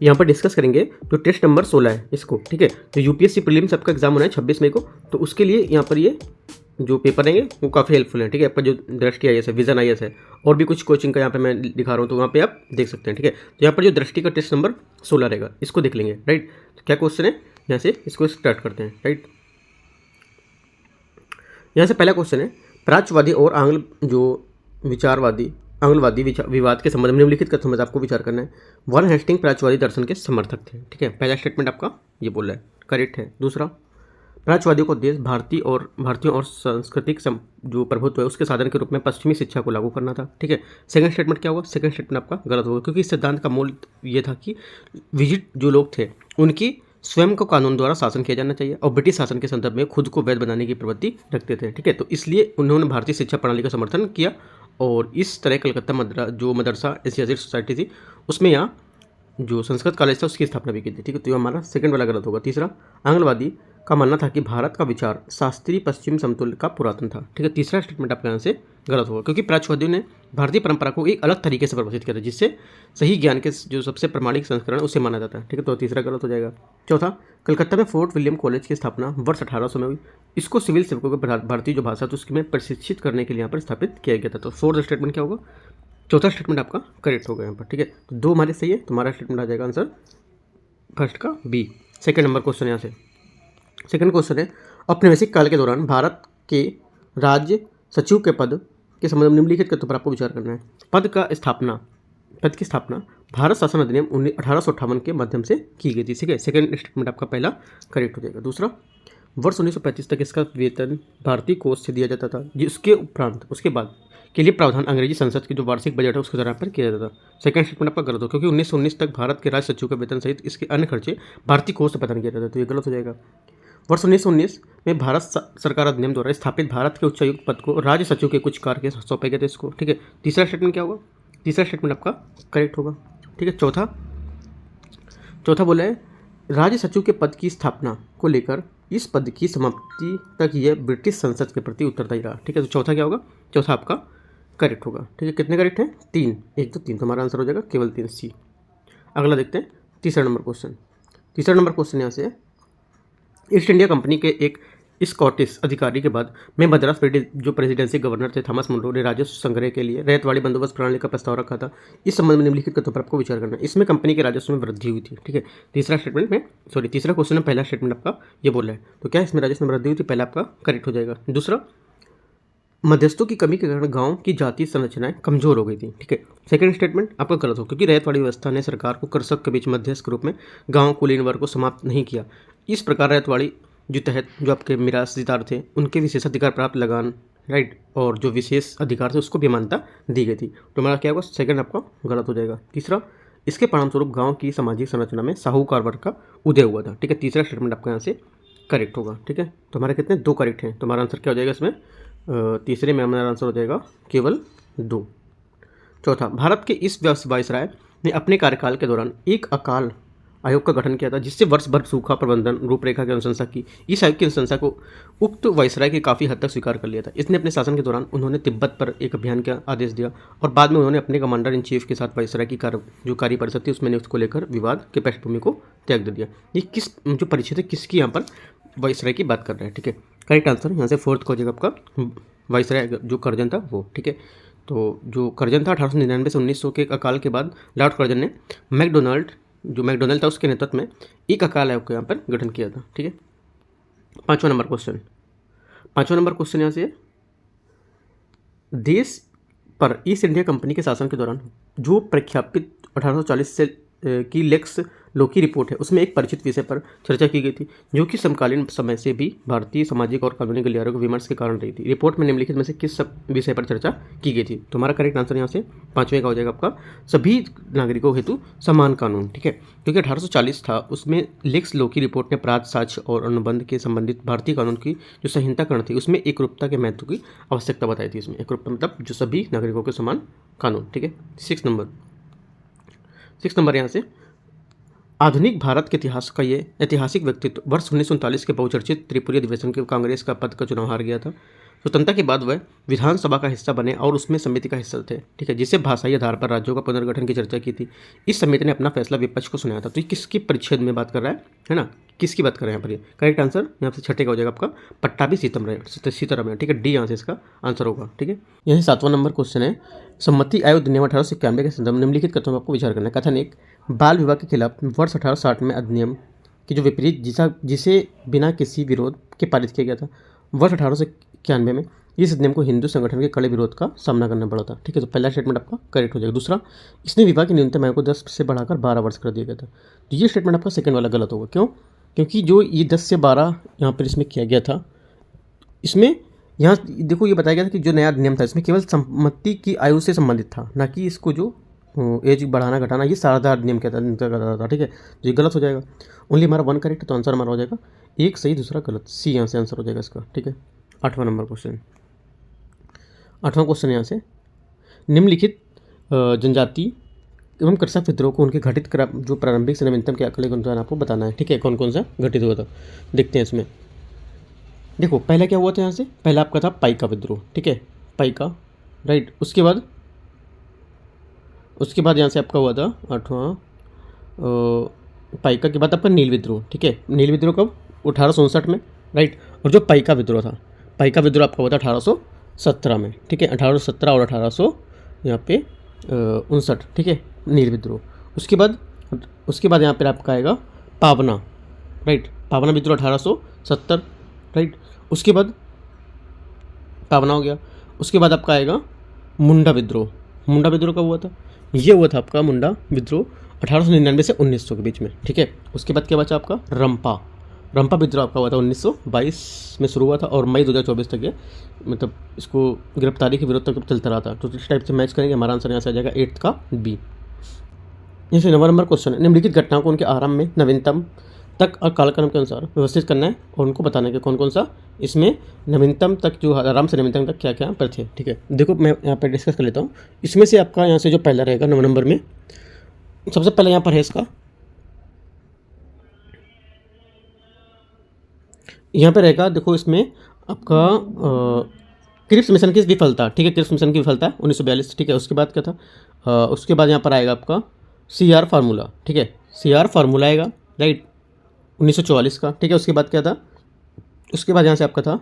यहाँ पर डिस्कस करेंगे जो टेस्ट नंबर 16 है इसको, ठीक है। तो यूपीएससी प्रीलिम्स आपका एग्जाम होना है 26 मई को, तो उसके लिए यहाँ पर ये जो पेपर रहेंगे वो काफ़ी हेल्पफुल है, ठीक है। आपका जो दृष्टि आईएएस है, विजन आईएएस है, और भी कुछ कोचिंग का यहाँ पे मैं दिखा रहा हूँ, तो वहाँ पे आप देख सकते हैं, ठीक है। तो यहाँ पर जो दृष्टि का टेस्ट नंबर 16 रहेगा, इसको देख लेंगे, राइट। तो क्या क्वेश्चन है, यहाँ से इसको स्टार्ट करते हैं, राइट। यहाँ से पहला क्वेश्चन है, प्राच्यवादी और आंग्लवादी विवाद के संबंध में निम्नलिखित कथन में आपको विचार करना है। वॉरेन हेस्टिंग प्राच्यवादी दर्शन के समर्थक थे, ठीक है। पहला स्टेटमेंट आपका ये बोल रहा है, करेक्ट है। दूसरा, प्राच्यवादियों को उद्देश्य भारतीयों और सांस्कृतिक जो प्रभुत्व है उसके साधन के रूप में पश्चिमी शिक्षा को लागू करना था, ठीक है। सेकंड स्टेटमेंट क्या होगा, सेकंड स्टेटमेंट आपका गलत होगा, क्योंकि इस सिद्धांत का मूल ये था कि विजिट जो लोग थे उनकी स्वयं को कानून द्वारा शासन किया जाना चाहिए और ब्रिटिश शासन के संदर्भ में खुद को वैध बनाने की प्रवृत्ति रखते थे, ठीक है। तो इसलिए उन्होंने भारतीय शिक्षा प्रणाली का समर्थन किया, और इस तरह कलकत्ता मदरसा ऐतिहासिक सोसाइटी थी उसमें यहाँ जो संस्कृत कॉलेज था उसकी स्थापना भी की थी, ठीक है। तो ये हमारा सेकंड वाला गलत होगा। तीसरा, आंग्लवादी का मानना था कि भारत का विचार शास्त्रीय पश्चिम समतुल्य का पुरातन था, ठीक है। तीसरा स्टेटमेंट आपका यहाँ से गलत होगा, क्योंकि प्राच्यवादियों ने भारतीय परंपरा को एक अलग तरीके से परिभाषित किया था, जिससे सही ज्ञान के जो सबसे प्रमाणिक संस्करण उसे माना जाता है, ठीक है। तो तीसरा गलत हो जाएगा। चौथा, कलकत्ता में फोर्ट विलियम कॉलेज की स्थापना वर्ष 1800 में हुई। इसको सिविल सेवकों को भारतीय जो भाषा थी उसमें प्रशिक्षित करने के लिए यहाँ पर स्थापित किया गया था। तो फोर्थ स्टेटमेंट क्या होगा, चौथा स्टेटमेंट आपका करेक्ट होगा यहाँ पर, ठीक है। तो दो हमारे सही है, तुम्हारा स्टेटमेंट आ जाएगा आंसर फर्स्ट का बी। सेकंड नंबर क्वेश्चन यहाँ से, सेकंड क्वेश्चन है, औपनिवेशिक काल के दौरान भारत के राज्य सचिव के पद के संबंध में निम्नलिखित कथनों पर आपको विचार करना है। पद की स्थापना भारत शासन अधिनियम 1858 के माध्यम से की गई थी, ठीक है। सेकंड स्टेटमेंट आपका पहला करेक्ट हो जाएगा। दूसरा, वर्ष 1935 तक इसका वेतन भारतीय कोष से दिया जाता था, जिसके उपरांत उसके बाद के लिए प्रावधान अंग्रेजी संसद की जो वार्षिक बजट है उसके द्वारा पर किया जाता था। सेकंड स्टेटमेंट आपका गलत हो, क्योंकि 1919 तक भारत के राज्य सचिव का वेतन सहित इसके अन्य खर्चे भारतीय कोष से प्रदान किया जाता था, तो ये गलत हो जाएगा। वर्ष 1919 में भारत सरकार अधिनियम द्वारा स्थापित भारत के उच्चायुक्त पद को राज्य सचिव के कुछ कार्य सौंपे गए थे इसको, ठीक है। तीसरा स्टेटमेंट क्या होगा, तीसरा स्टेटमेंट आपका करेक्ट होगा, ठीक है। चौथा बोला है, राज्य सचिव के पद की स्थापना को लेकर इस पद की समाप्ति तक यह ब्रिटिश संसद के प्रति उत्तरदायी रहा, ठीक है। तो चौथा क्या होगा, चौथा आपका करेक्ट होगा, ठीक है। कितने करेक्ट हैं, 3, 1 तो 3, तो हमारा आंसर हो जाएगा केवल 3 सी। अगला देखते हैं तीसरा नंबर क्वेश्चन यहाँ से, ईस्ट इंडिया कंपनी के एक स्कॉटिश अधिकारी के बाद में मद्रास जो प्रेसिडेंसी गवर्नर थे थॉमस मुनरो ने राजस्व संग्रह के लिए रैयतवाड़ी बंदोबस्त प्रणाली का प्रस्ताव रखा था। इस संबंध में निम्नलिखित कथनों पर आपको विचार करना है। इसमें कंपनी के राजस्व में वृद्धि हुई थी, ठीक है। तीसरा क्वेश्चन में पहला स्टेटमेंट आपका ये बोल रहा है, तो क्या इसमें राजस्व में वृद्धि हुई थी, पहला आपका करेक्ट हो जाएगा। दूसरा, मध्यस्थों की कमी के कारण गांव की जातीय संरचनाएं कमजोर हो गई थी, ठीक है। सेकंड स्टेटमेंट आपका गलत हो, क्योंकि रैयतवाड़ी व्यवस्था ने सरकार को कृषक के बीच मध्यस्थ के रूप में गांव कुलीन वर्ग को समाप्त नहीं किया। इस प्रकार रैयतवाड़ी जो तहत जो आपके मिरासदार थे उनके विशेषाधिकार प्राप्त लगान, राइट, और जो विशेष अधिकार थे उसको भी मान्यता दी गई थी। तो हमारा क्या होगा, सेकंड आपका गलत हो जाएगा। तीसरा, इसके परिणामस्वरूप गाँव की सामाजिक संरचना में साहूकार वर्ग का उदय हुआ था, ठीक है। तीसरा स्टेटमेंट आपका यहाँ से करेक्ट होगा, ठीक है। तो हमारे कितने, 2 करेक्ट हैं, तो हमारा आंसर क्या हो जाएगा इसमें, तीसरे में हमारा आंसर हो जाएगा केवल 2। चौथा, भारत के इस वायसराय ने अपने कार्यकाल के दौरान एक अकाल आयोग का गठन किया था, जिससे वर्ष भर सूखा प्रबंधन रूपरेखा की अनुशंसा की। इस आयोग की अनुशंसा को उक्त वायसराय के काफ़ी हद तक स्वीकार कर लिया था। इसने अपने शासन के दौरान उन्होंने तिब्बत पर एक अभियान का आदेश दिया, और बाद में उन्होंने अपने कमांडर इन चीफ के साथ वायसराय की जो कार्य परिषद थी उसमें नियुक्त को लेकर विवाद के पृष्ठभूमि को त्याग दे दिया। ये किस जो परिषद है किसकी यहाँ पर वायसराय की बात कर रहे हैं, ठीक है। करेक्ट आंसर यहाँ से फोर्थ का हो जाएगा आपका वायसराय जो कर्जन था वो, ठीक है। तो जो कर्जन था 1899 से 1900 के अकाल के बाद लॉर्ड कर्जन ने मैकडोनल्ड था उसके नेतृत्व में एक अकाल आयोग को यहाँ पर गठन किया था, ठीक है। पांचवा नंबर क्वेश्चन यहाँ से, देश पर ईस्ट इंडिया कंपनी के शासन के दौरान जो प्रख्यापित 1840 से की लेक्स लोकी रिपोर्ट है उसमें एक परिचित विषय पर चर्चा की गई थी, जो कि समकालीन समय से भी भारतीय सामाजिक और कानूनी गलियारों के विमर्श के कारण रही थी। रिपोर्ट में निम्नलिखित में से किस सब विषय पर चर्चा की गई थी, तो हमारा करेक्ट आंसर यहाँ से पांचवें का हो जाएगा आपका सभी नागरिकों हेतु समान कानून, ठीक है। क्योंकि 1840 था उसमें लेक्स लोकी रिपोर्ट ने अपराध, साक्ष्य और अनुबंध के संबंधित भारतीय कानून की जो संहिताकरण थी उसमें एकरूपता के महत्व की आवश्यकता बताई थी। इसमें एकरूपता मतलब जो सभी नागरिकों के समान कानून, ठीक है। 6 नंबर यहाँ से, आधुनिक भारत के इतिहास का ये ऐतिहासिक व्यक्तित्व वर्ष 1939 के बहुचर्चित त्रिपुरी अधिवेशन के कांग्रेस का पद का चुनाव हार गया था। स्वतंत्रता के बाद वह विधानसभा का हिस्सा बने और उसमें समिति का हिस्सा थे, ठीक है, जिससे भाषाई आधार पर राज्यों का पुनर्गठन की चर्चा की थी। इस समिति ने अपना फैसला विपक्ष को सुनाया था। तो ये किसकी परिच्छेद में बात कर रहा है ना, किसकी बात कर रहे हैं यहाँ पर? करेक्ट आंसर यहाँ से छठे का हो जाएगा आपका पट्टाभी सीतारामैया, ठीक है, डी यहाँ से इसका आंसर होगा, ठीक है। यही 7वां नंबर क्वेश्चन है, सम्मति आयोग अधिनियम 1891 के संदर्भ में निम्नलिखित कथनों में आपको विचार करना है। कथन 1, बाल विवाह के खिलाफ वर्ष 1860 में अधिनियम कि जो विपरीत जिसे बिना किसी विरोध के पारित किया गया था वर्ष 1891 में, इस अधिनियम को हिंदू संगठन के कड़े विरोध का सामना करना पड़ा था, ठीक है। तो पहला स्टेटमेंट आपका करेक्ट हो जाएगा। दूसरा, इसने विवाह की न्यूनतम आयु को 10 से बढ़ाकर 12 वर्ष कर दिया गया था। तो ये स्टेटमेंट आपका सेकंड वाला गलत होगा। क्यों? क्योंकि जो ये 10 से 12 यहाँ पर इसमें किया गया था, इसमें यहाँ देखो ये बताया गया था कि जो नया अधिनियम था इसमें केवल सम्मति की आयु से संबंधित था, ना कि इसको जो एज बढ़ाना घटाना ये सारा अधिनियम के था, ठीक है। तो ये गलत हो जाएगा। ओनली हमारा 1 करेक्ट, तो आंसर हमारा हो जाएगा 1 सही, दूसरा गलत, सी यहाँ से आंसर हो जाएगा इसका, ठीक है। 8वां नंबर क्वेश्चन, 8वां क्वेश्चन यहाँ से, निम्नलिखित जनजाति एवं कृषक विद्रोह को उनके घटित जो प्रारंभिक से नवीनतम के आंकड़े के अनुसार आपको बताना है, ठीक है। कौन कौन सा घटित हुआ था देखते हैं इसमें। देखो पहला क्या हुआ था यहाँ से, पहला आपका था पाइका विद्रोह, ठीक है, पाइका, राइट। उसके बाद यहाँ से आपका हुआ था 8वां पाइका के बाद आपका नील विद्रोह, ठीक है। नील विद्रोह कब? 1859 में, राइट। और जो पाइका विद्रोह था, पाइका विद्रोह आपका हुआ था 1817 में, ठीक है। 1817 और 1800 यहाँ पे 59, ठीक है, नील विद्रोह। उसके बाद यहाँ पर आपका आएगा पावना, राइट। पावना विद्रोह 1870, राइट। उसके बाद पावना हो गया। उसके बाद आपका आएगा मुंडा विद्रोह। मुंडा विद्रोह कब हुआ था? ये हुआ था आपका मुंडा विद्रोह 1899 से 1900 के बीच में, ठीक है। उसके बाद क्या बचा आपका? रंपा विद्रोह आपका हुआ था 1922 में शुरू हुआ था और मई 2024 तक ये मतलब इसको गिरफ्तारी के विरोध तक चलता रहा था। तो इस टाइप से मैच करेंगे, हमारा आंसर यहाँ से आ जाएगा 8 का बी। जैसे 9वां नंबर क्वेश्चन है, निम्नलिखित घटनाओं को उनके आरंभ में नवीनतम तक और कालक्रम के अनुसार व्यवस्थित करना है और उनको बताना है कि कौन कौन सा इसमें नवीनतम तक, जो आराम से नवीनतम तक क्या क्या पर थे, ठीक है। देखो मैं यहाँ पर डिस्कस कर लेता हूँ। इसमें से आपका यहाँ से जो पहला रहेगा 9 नंबर में, सबसे पहले यहाँ पर है इसका, यहाँ पर रहेगा, देखो इसमें आपका क्रिप्स मिशन की विफलता, ठीक है, क्रिप्स मिशन की विफलता 1942, ठीक है। उसके बाद क्या था? उसके बाद यहाँ पर आएगा आपका CR फार्मूला, ठीक है, CR फार्मूला आएगा, राइट, 1944 का, ठीक है। उसके बाद क्या था? उसके बाद यहाँ से आपका था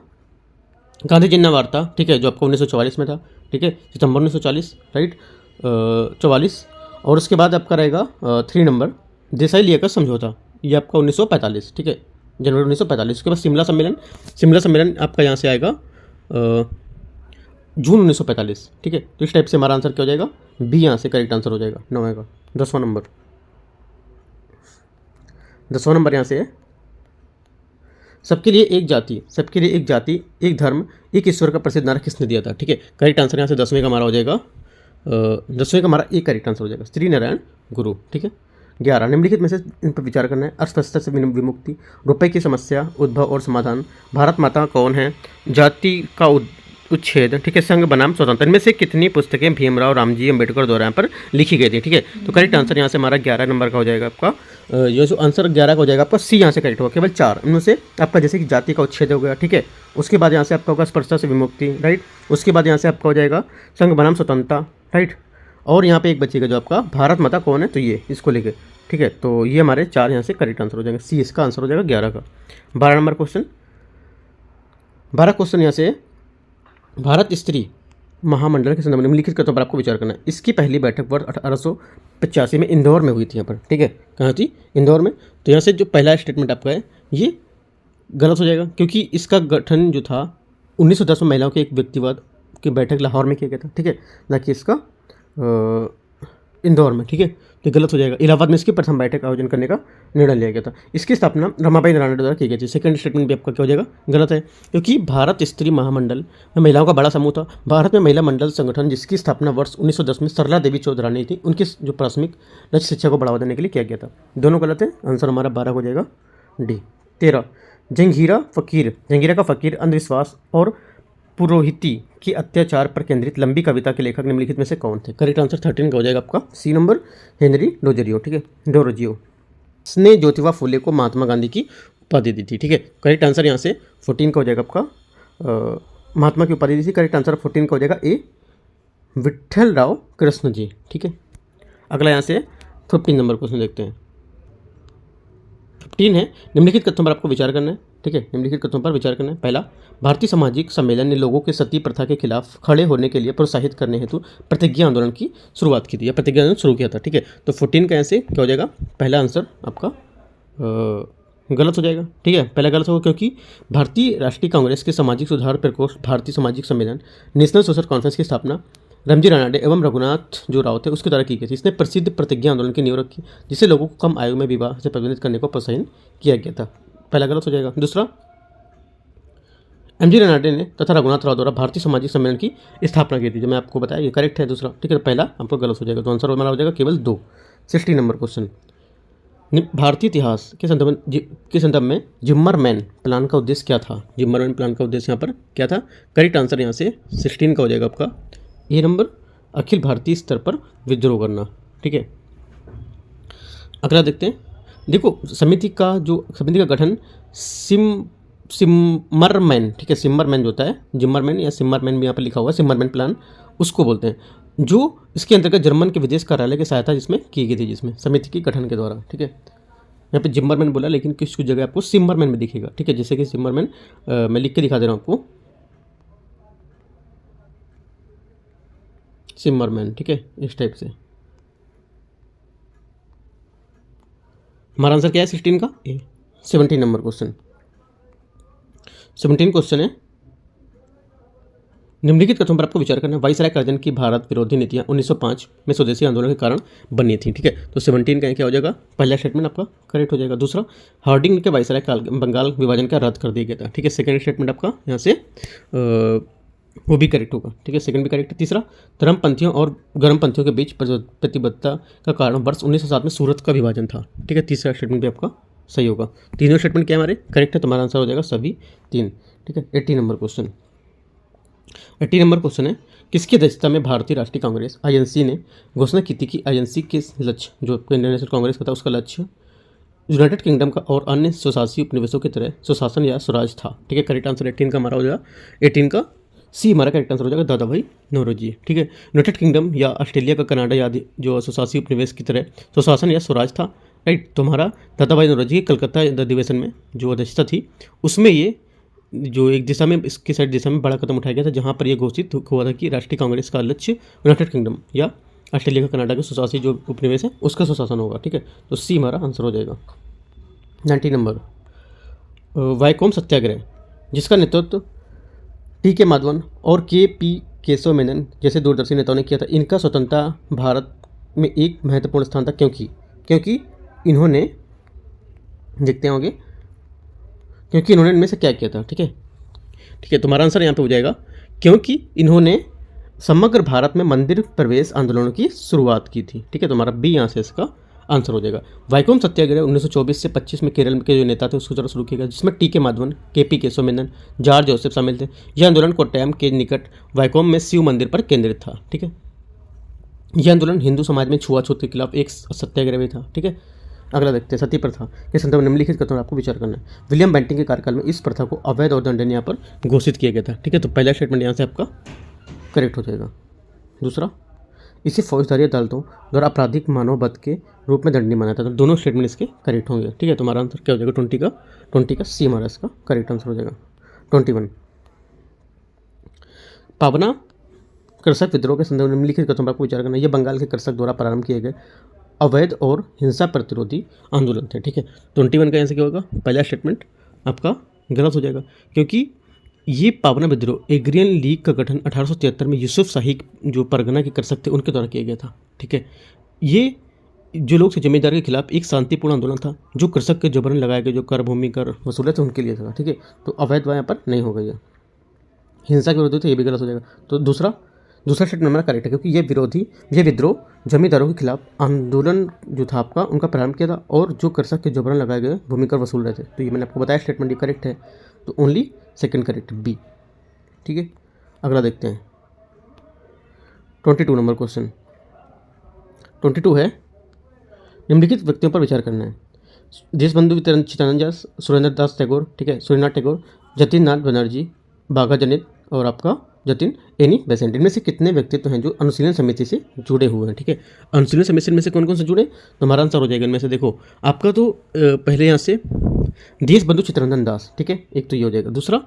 गांधी जिन्ना वार्ता, ठीक है, जो आपका 1944 में था, ठीक है, सितंबर 1940, राइट, 44। और उसके बाद आपका रहेगा 3 नंबर देसाई लियाकत समझौता, ये आपका 1945, ठीक है, जनवरी 1945। उसके बाद शिमला सम्मेलन आपका यहाँ से आएगा जून 1945, ठीक है। तो इस टाइप से हमारा आंसर क्या हो जाएगा? बी यहाँ से करेक्ट आंसर हो जाएगा 9 का। 10वां नंबर यहाँ से है, सबके लिए एक जाति एक धर्म एक ईश्वर का प्रसिद्ध नारा किसने दिया था, ठीक है। करेक्ट आंसर यहाँ से 10वें का हमारा हो जाएगा, 10वें का हमारा एक करेक्ट आंसर हो जाएगा, श्री नारायण गुरु, ठीक है। 11, निम्नलिखित में से इन पर विचार करना है। अस्पष्टता से विमुक्ति, रुपए की समस्या, उद्भव और समाधान, भारत माता कौन है, जाति का उच्छेद, ठीक है, संघ बनाम स्वतंत्र। इनमें से कितनी पुस्तकें भीमराव रामजी अम्बेडकर द्वारा यहाँ पर लिखी गई थी, ठीक है। तो करेक्ट आंसर यहाँ से हमारा 11 नंबर का हो जाएगा आपका, ये जो आंसर 11 का हो जाएगा आपका सी यहाँ से करेक्ट होगा। केवल 4 इनमें से आपका, जैसे कि जाति का उच्छेद हो गया, ठीक है। उसके बाद यहाँ से आपका होगा स्पर्शता से विमुक्ति, राइट। उसके बाद यहाँ से आपका हो जाएगा संघ बनाम स्वतंत्रता, राइट। और यहाँ पे एक बचेगा जो आपका भारत माता कौन है, तो ये इसको लेके, ठीक है। तो ये हमारे 4 यहाँ से करेक्ट आंसर हो जाएंगे, सी इसका आंसर हो जाएगा 11 का। 12 नंबर क्वेश्चन, 12 क्वेश्चन यहाँ से भारत स्त्री महामंडल के संदर्भ में निम्नलिखित कथनों पर आपको विचार करना है। इसकी पहली बैठक वर्ष 1885 में इंदौर में हुई थी, यहाँ पर, ठीक है। कहाँ थी? इंदौर में। तो यहाँ से जो पहला स्टेटमेंट आपका है ये गलत हो जाएगा, क्योंकि इसका गठन जो था 1910 में महिलाओं के एक व्यक्तिवाद की बैठक लाहौर में किया गया था, ठीक है, ना कि इसका इंदौर में, ठीक है। तो गलत हो जाएगा। इलाहाबाद में इसकी प्रथम बैठक आयोजन करने का निर्णय लिया गया था। इसकी स्थापना रमाबाई नारायण द्वारा की गई थी। सेकंड स्टेटमेंट भी आपका क्या हो जाएगा? गलत है, क्योंकि भारत स्त्री महामंडल में महिलाओं का बड़ा समूह था। भारत में महिला मंडल संगठन जिसकी स्थापना वर्ष 1910 में सरला देवी चौधरानी थी, उनकी जो प्राथमिक नृत्य शिक्षा को बढ़ावा देने के लिए किया गया था। दोनों गलत है, आंसर हमारा 12 हो जाएगा डी। 13 जंगीरा का फ़कीर अंधविश्वास और पुरोहिती की अत्याचार पर केंद्रित लंबी कविता के लेखक निम्नलिखित में से कौन थे? करेक्ट आंसर 13 का हो जाएगा आपका सी नंबर, हेनरी डोजरियो, ठीक है, डोरोजियो। इसने ज्योतिबा फुले को महात्मा गांधी की उपाधि दी थी, ठीक है। करेक्ट आंसर यहाँ से 14 का हो जाएगा आपका महात्मा की उपाधि दी थी? करेक्ट आंसर 14 का हो जाएगा ए, विट्ठल राव कृष्ण जी। ठीक है, अगला यहाँ से 15 नंबर क्वेश्चन देखते हैं। 15 है, निम्नलिखित कथनों पर आपको विचार करना है। ठीक है, निम्नलिखित कथनों पर विचार करना है। पहला, भारतीय सामाजिक सम्मेलन ने लोगों के सती प्रथा के खिलाफ खड़े होने के लिए प्रोत्साहित करने हेतु प्रतिज्ञा आंदोलन की शुरुआत की थी या प्रतिज्ञा आंदोलन शुरू किया था। ठीक है, तो 14 का ऐसे क्या हो जाएगा? पहला आंसर आपका गलत हो जाएगा। ठीक है, पहला गलत होगा क्योंकि भारतीय राष्ट्रीय कांग्रेस के सामाजिक सुधार प्रकोष्ठ भारतीय सामाजिक सम्मेलन नेशनल सोशल कॉन्फ्रेंस की स्थापना रमजी रानाडे एवं रघुनाथ जो राव थे उसके द्वारा की गई थी। इसने प्रसिद्ध प्रतिज्ञा आंदोलन की नींव रखी जिससे लोगों को कम आयु में विवाह से प्रतिबंधित करने को प्रोत्साहित किया गया था। पहला गलत हो जाएगा। दूसरा, एमजी रानाडे ने तथा रघुनाथ राव द्वारा भारतीय सामाजिक सम्मेलन की स्थापना की थी, जो मैं आपको बताया ये करेक्ट है। दूसरा, ठीक है, पहला आपको गलत हो जाएगा, तो आंसर हमारा हो जाएगा केवल 2। 60 नंबर क्वेश्चन, भारतीय इतिहास के संदर्भ में जिम्मरमैन प्लान का उद्देश्य क्या था? जिम्मरमैन प्लान का उद्देश्य यहाँ पर क्या था? करेक्ट आंसर यहाँ से 16 का हो जाएगा आपका ए नंबर, अखिल भारतीय स्तर पर विद्रोह करना। ठीक है, अगला देखते हैं। देखो, समिति का गठन सिमरमैन, ठीक है, सिमरमैन जो होता है, जिम्मरमैन या सिमरमैन भी यहाँ पर लिखा हुआ है, सिमरमैन प्लान उसको बोलते हैं, जो इसके अंतर्गत जर्मन के विदेश कार्यालय की सहायता जिसमें की गई थी, जिसमें समिति के गठन के द्वारा। ठीक है, यहाँ पे जिम्मरमैन बोला लेकिन कुछ जगह आपको सिमरमैन में दिखेगा। ठीक है, जैसे कि सिमरमैन मैं लिख के दिखा दे रहा हूँ आपको, सिमरमैन। ठीक है, इस टाइप से। हमारा आंसर क्या है 16 का? ए। 17 नंबर क्वेश्चन, 17 क्वेश्चन है, निम्नलिखित कथनों पर आपको विचार करना है। वाइसराय कर्जन की भारत विरोधी नीतियां 1905 में स्वदेशी आंदोलन के कारण बनी थी। ठीक है, तो 17 का क्या हो जाएगा? पहला स्टेटमेंट आपका करेक्ट हो जाएगा। दूसरा, हार्डिंग के वाइसराय बंगाल विभाजन का रद्द कर दिया गया था। ठीक है, सेकंड स्टेटमेंट आपका यहाँ से वो भी करेक्ट होगा। ठीक है, सेकंड भी करेक्ट है। तीसरा, धर्मपंथियों और गर्मपंथियों के बीच प्रतिबद्धता का कारण वर्ष 1907 में सूरत का विभाजन था। ठीक है, तीसरा स्टेटमेंट भी आपका सही होगा। तीनों स्टेटमेंट क्या हमारे करेक्ट है, तुम्हारा आंसर हो जाएगा सभी 3। ठीक है, 80 नंबर क्वेश्चन, 80 नंबर क्वेश्चन है, किसकी अध्यक्षता में भारतीय राष्ट्रीय कांग्रेस आईएनसी ने घोषणा की थी कि आईएनसी के लक्ष्य, जो इंडियन नेशनल कांग्रेस का था, उसका लक्ष्य यूनाइटेड किंगडम का और अन्य स्वशासी उपनिवेशों की तरह सुशासन या स्वराज था। ठीक है, करेक्ट आंसर 18 का हमारा हो जाएगा, 18 का सी हमारा करेक्ट आंसर हो जाएगा, दादा भाई नौरोजी। ठीक है, यूनाइटेड किंगडम या ऑस्ट्रेलिया का कनाडा या जो स्वशासी उपनिवेश की तरह सुशासन या स्वराज था। राइट, तो हमारा दादा भाई नौरोजी के कलकत्ता अधिवेशन में जो अध्यक्षता थी, उसमें ये जो एक दिशा में, इसके साइड दिशा में बड़ा कदम उठाया गया था, जहाँ पर यह घोषित हुआ था कि राष्ट्रीय कांग्रेस का लक्ष्य यूनाइटेड किंगडम या ऑस्ट्रेलिया का कनाडा के स्वशासी जो उपनिवेश है उसका सुशासन होगा। ठीक है, तो सी हमारा आंसर हो जाएगा। 90 नंबर, वाइकोम सत्याग्रह जिसका नेतृत्व टी.के. माधवन और के.पी. केशव मेनन जैसे दूरदर्शी नेताओं ने किया था, इनका स्वतंत्रता भारत में एक महत्वपूर्ण स्थान था। क्योंकि इन्होंने, देखते होंगे, क्योंकि इन्होंने इनमें से क्या किया था। ठीक है, तुम्हारा आंसर यहाँ पे हो जाएगा क्योंकि इन्होंने समग्र भारत में मंदिर प्रवेश आंदोलनों की शुरुआत की थी। ठीक है, तुम्हारा बी यहाँ से इसका आंसर हो जाएगा। वाइकोम सत्याग्रह 1924 से 25 में केरल के जो नेता थे उसको जरा शुरू किया गया, जिसमें TK. Madhavan, KP. Keshav Menon, George Joseph शामिल थे। यह आंदोलन कोट्टयम के निकट वाइकोम में शिव मंदिर पर केंद्रित था। ठीक है, यह आंदोलन हिंदू समाज में छुआछूत के खिलाफ एक सत्याग्रह भी था। ठीक है, अगला देखते हैं, सती प्रथा के संदर्भ में निम्नलिखित कथनों आपको विचार करना है। विलियम बेंटिंग के कार्यकाल में इस प्रथा को अवैध और दंडनीय यहाँ पर घोषित किया गया था। ठीक है, तो पहला स्टेटमेंट यहाँ से आपका करेक्ट हो जाएगा। दूसरा, इसे फौजदारी अदालतों द्वारा आपराधिक मानववध के रूप में दंडनीय माना था। तो दोनों स्टेटमेंट इसके करेक्ट होंगे। ठीक है, तुम्हारा आंसर क्या हो जाएगा? 20 का सी हमारा इसका करेक्ट आंसर हो जाएगा। 21, पावना कृषक विद्रोह के संदर्भ में निम्नलिखित कथनों पर आपको विचार करना है। यह बंगाल के कृषक द्वारा प्रारंभ किए गए अवैध और हिंसा प्रतिरोधी आंदोलन थे। ठीक है, 21 का आंसर क्या होगा? पहला स्टेटमेंट आपका गलत हो जाएगा क्योंकि ये पावना विद्रोह एग्रियन लीग का गठन 1873 में यूसुफ शाही जो परगना के कृषक थे उनके द्वारा किया गया था। ठीक है, ये जो लोग जमींदार के खिलाफ एक शांतिपूर्ण आंदोलन था, जो कृषक के जबरन लगाए गए जो कर भूमि कर वसूले थे उनके लिए था। ठीक है, तो अवैध यहाँ पर नहीं होगा, ये हिंसा के विरोधी थे, ये भी गलत हो जाएगा। तो दूसरा स्टेटमेंट हमारा करेक्ट है क्योंकि ये विद्रोह जमींदारों के खिलाफ आंदोलन जो था आपका उनका प्रारंभ किया था और जो कृषक के जबरन लगाए गए भूमि कर वसूल रहे थे। तो ये मैंने आपको बताया स्टेटमेंट ये करेक्ट है, तो ओनली सेकंड करेक्ट बी। ठीक है, अगला देखते हैं 22 नंबर क्वेश्चन। 22 है, निम्नलिखित व्यक्तियों पर विचार करना है। देशबंधु चित्तरंजन दास, सुरेंद्र दास टैगोर, ठीक है, सूर्यनाथ टैगोर, जतिननाथ बनर्जी, बाघा जनित, और आपका जतिन एनी बेसेंट। इनमें से कितने व्यक्तित्व हैं जो अनुशीलन समिति से जुड़े हुए हैं, ठीक है। अनुशीलन समिति में से कौन कौन से जुड़े, तो हमारा आंसर हो जाएगा इनमें से, देखो आपका तो पहले यहाँ से देश बंधु चित्तरंजन दास, ठीक है, एक तो ये हो जाएगा। दूसरा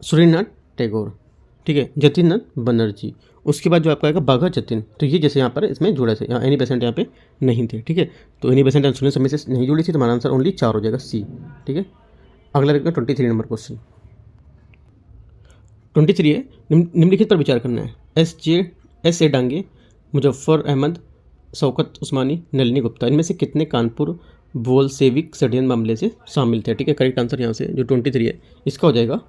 सुरेंद्रनाथ टैगोर, ठीक है, जतिननाथ बनर्जी। उसके बाद जो आपका आएगा बाघा जतिन, तो ये जैसे यहाँ पर इसमें जुड़े थे, यहाँ एनी बेसेंट यहाँ पे नहीं थे, ठीक है। तो एनी बेसेंट अनुशीलन समिति से नहीं जुड़ी थी, तो हमारा आंसर ओनली 4 हो जाएगा, सी, ठीक है। अगला रहेगा 23 नंबर क्वेश्चन। 23 है, निम्नलिखित पर विचार करना है। एस ए डांगे, मुजफ्फर अहमद, शौकत उस्मानी, नलिनी गुप्ता, इनमें से कितने कानपुर बोल्शेविक षड्यंत्र मामले से शामिल थे, ठीक है। करेक्ट आंसर यहाँ से जो 23 है इसका हो जाएगा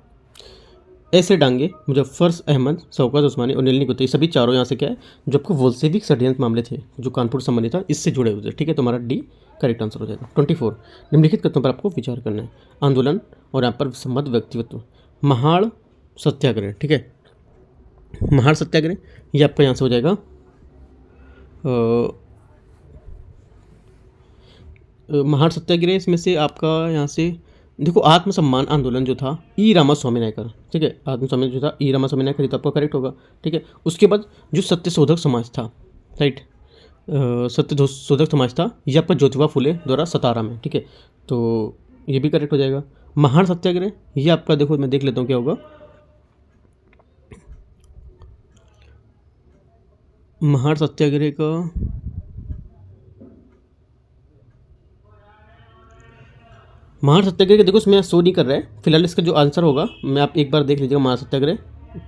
एस ए डांगे, मुजफ्फर अहमद, शौकत उस्मानी और नलिनी गुप्ता, ये सभी चारों यहाँ से क्या है, जो आपको बोल्शेविक षड्यंत्र मामले थे जो कानपुर संबंधित था इससे जुड़े हुए थे, ठीक है। तो हमारा डी करेक्ट आंसर हो जाएगा। 24 निम्नलिखित कथनों पर आपको विचार करना है। आंदोलन और यहाँ पर संबद्ध व्यक्तित्व, महाड़ सत्याग्रह, ठीक है, महाड़ सत्याग्रह ये आपका यहाँ से हो जाएगा महाड़ सत्याग्रह। इसमें से आपका यहाँ से देखो आत्मसम्मान आंदोलन जो था ई रामास्वामी नायकर, ठीक है, आत्मसम्मान जो था ई रामास्वामी नायकर, ये तो आपका करेक्ट होगा, ठीक है। उसके बाद जो सत्यशोधक समाज था, राइट, सत्यशोधक समाज था, ये आपका ज्योतिबा फुले द्वारा सतारा में, ठीक है, तो ये भी करेक्ट हो जाएगा। महाड़ सत्याग्रह ये आपका देखो मैं देख लेता हूँ क्या होगा। महाड़ सत्याग्रह का महाड़ सत्याग्रह का देखो इसमें शो नहीं कर रहा है फिलहाल, इसका जो आंसर होगा मैं आप एक बार देख लीजिएगा महाड़ सत्याग्रह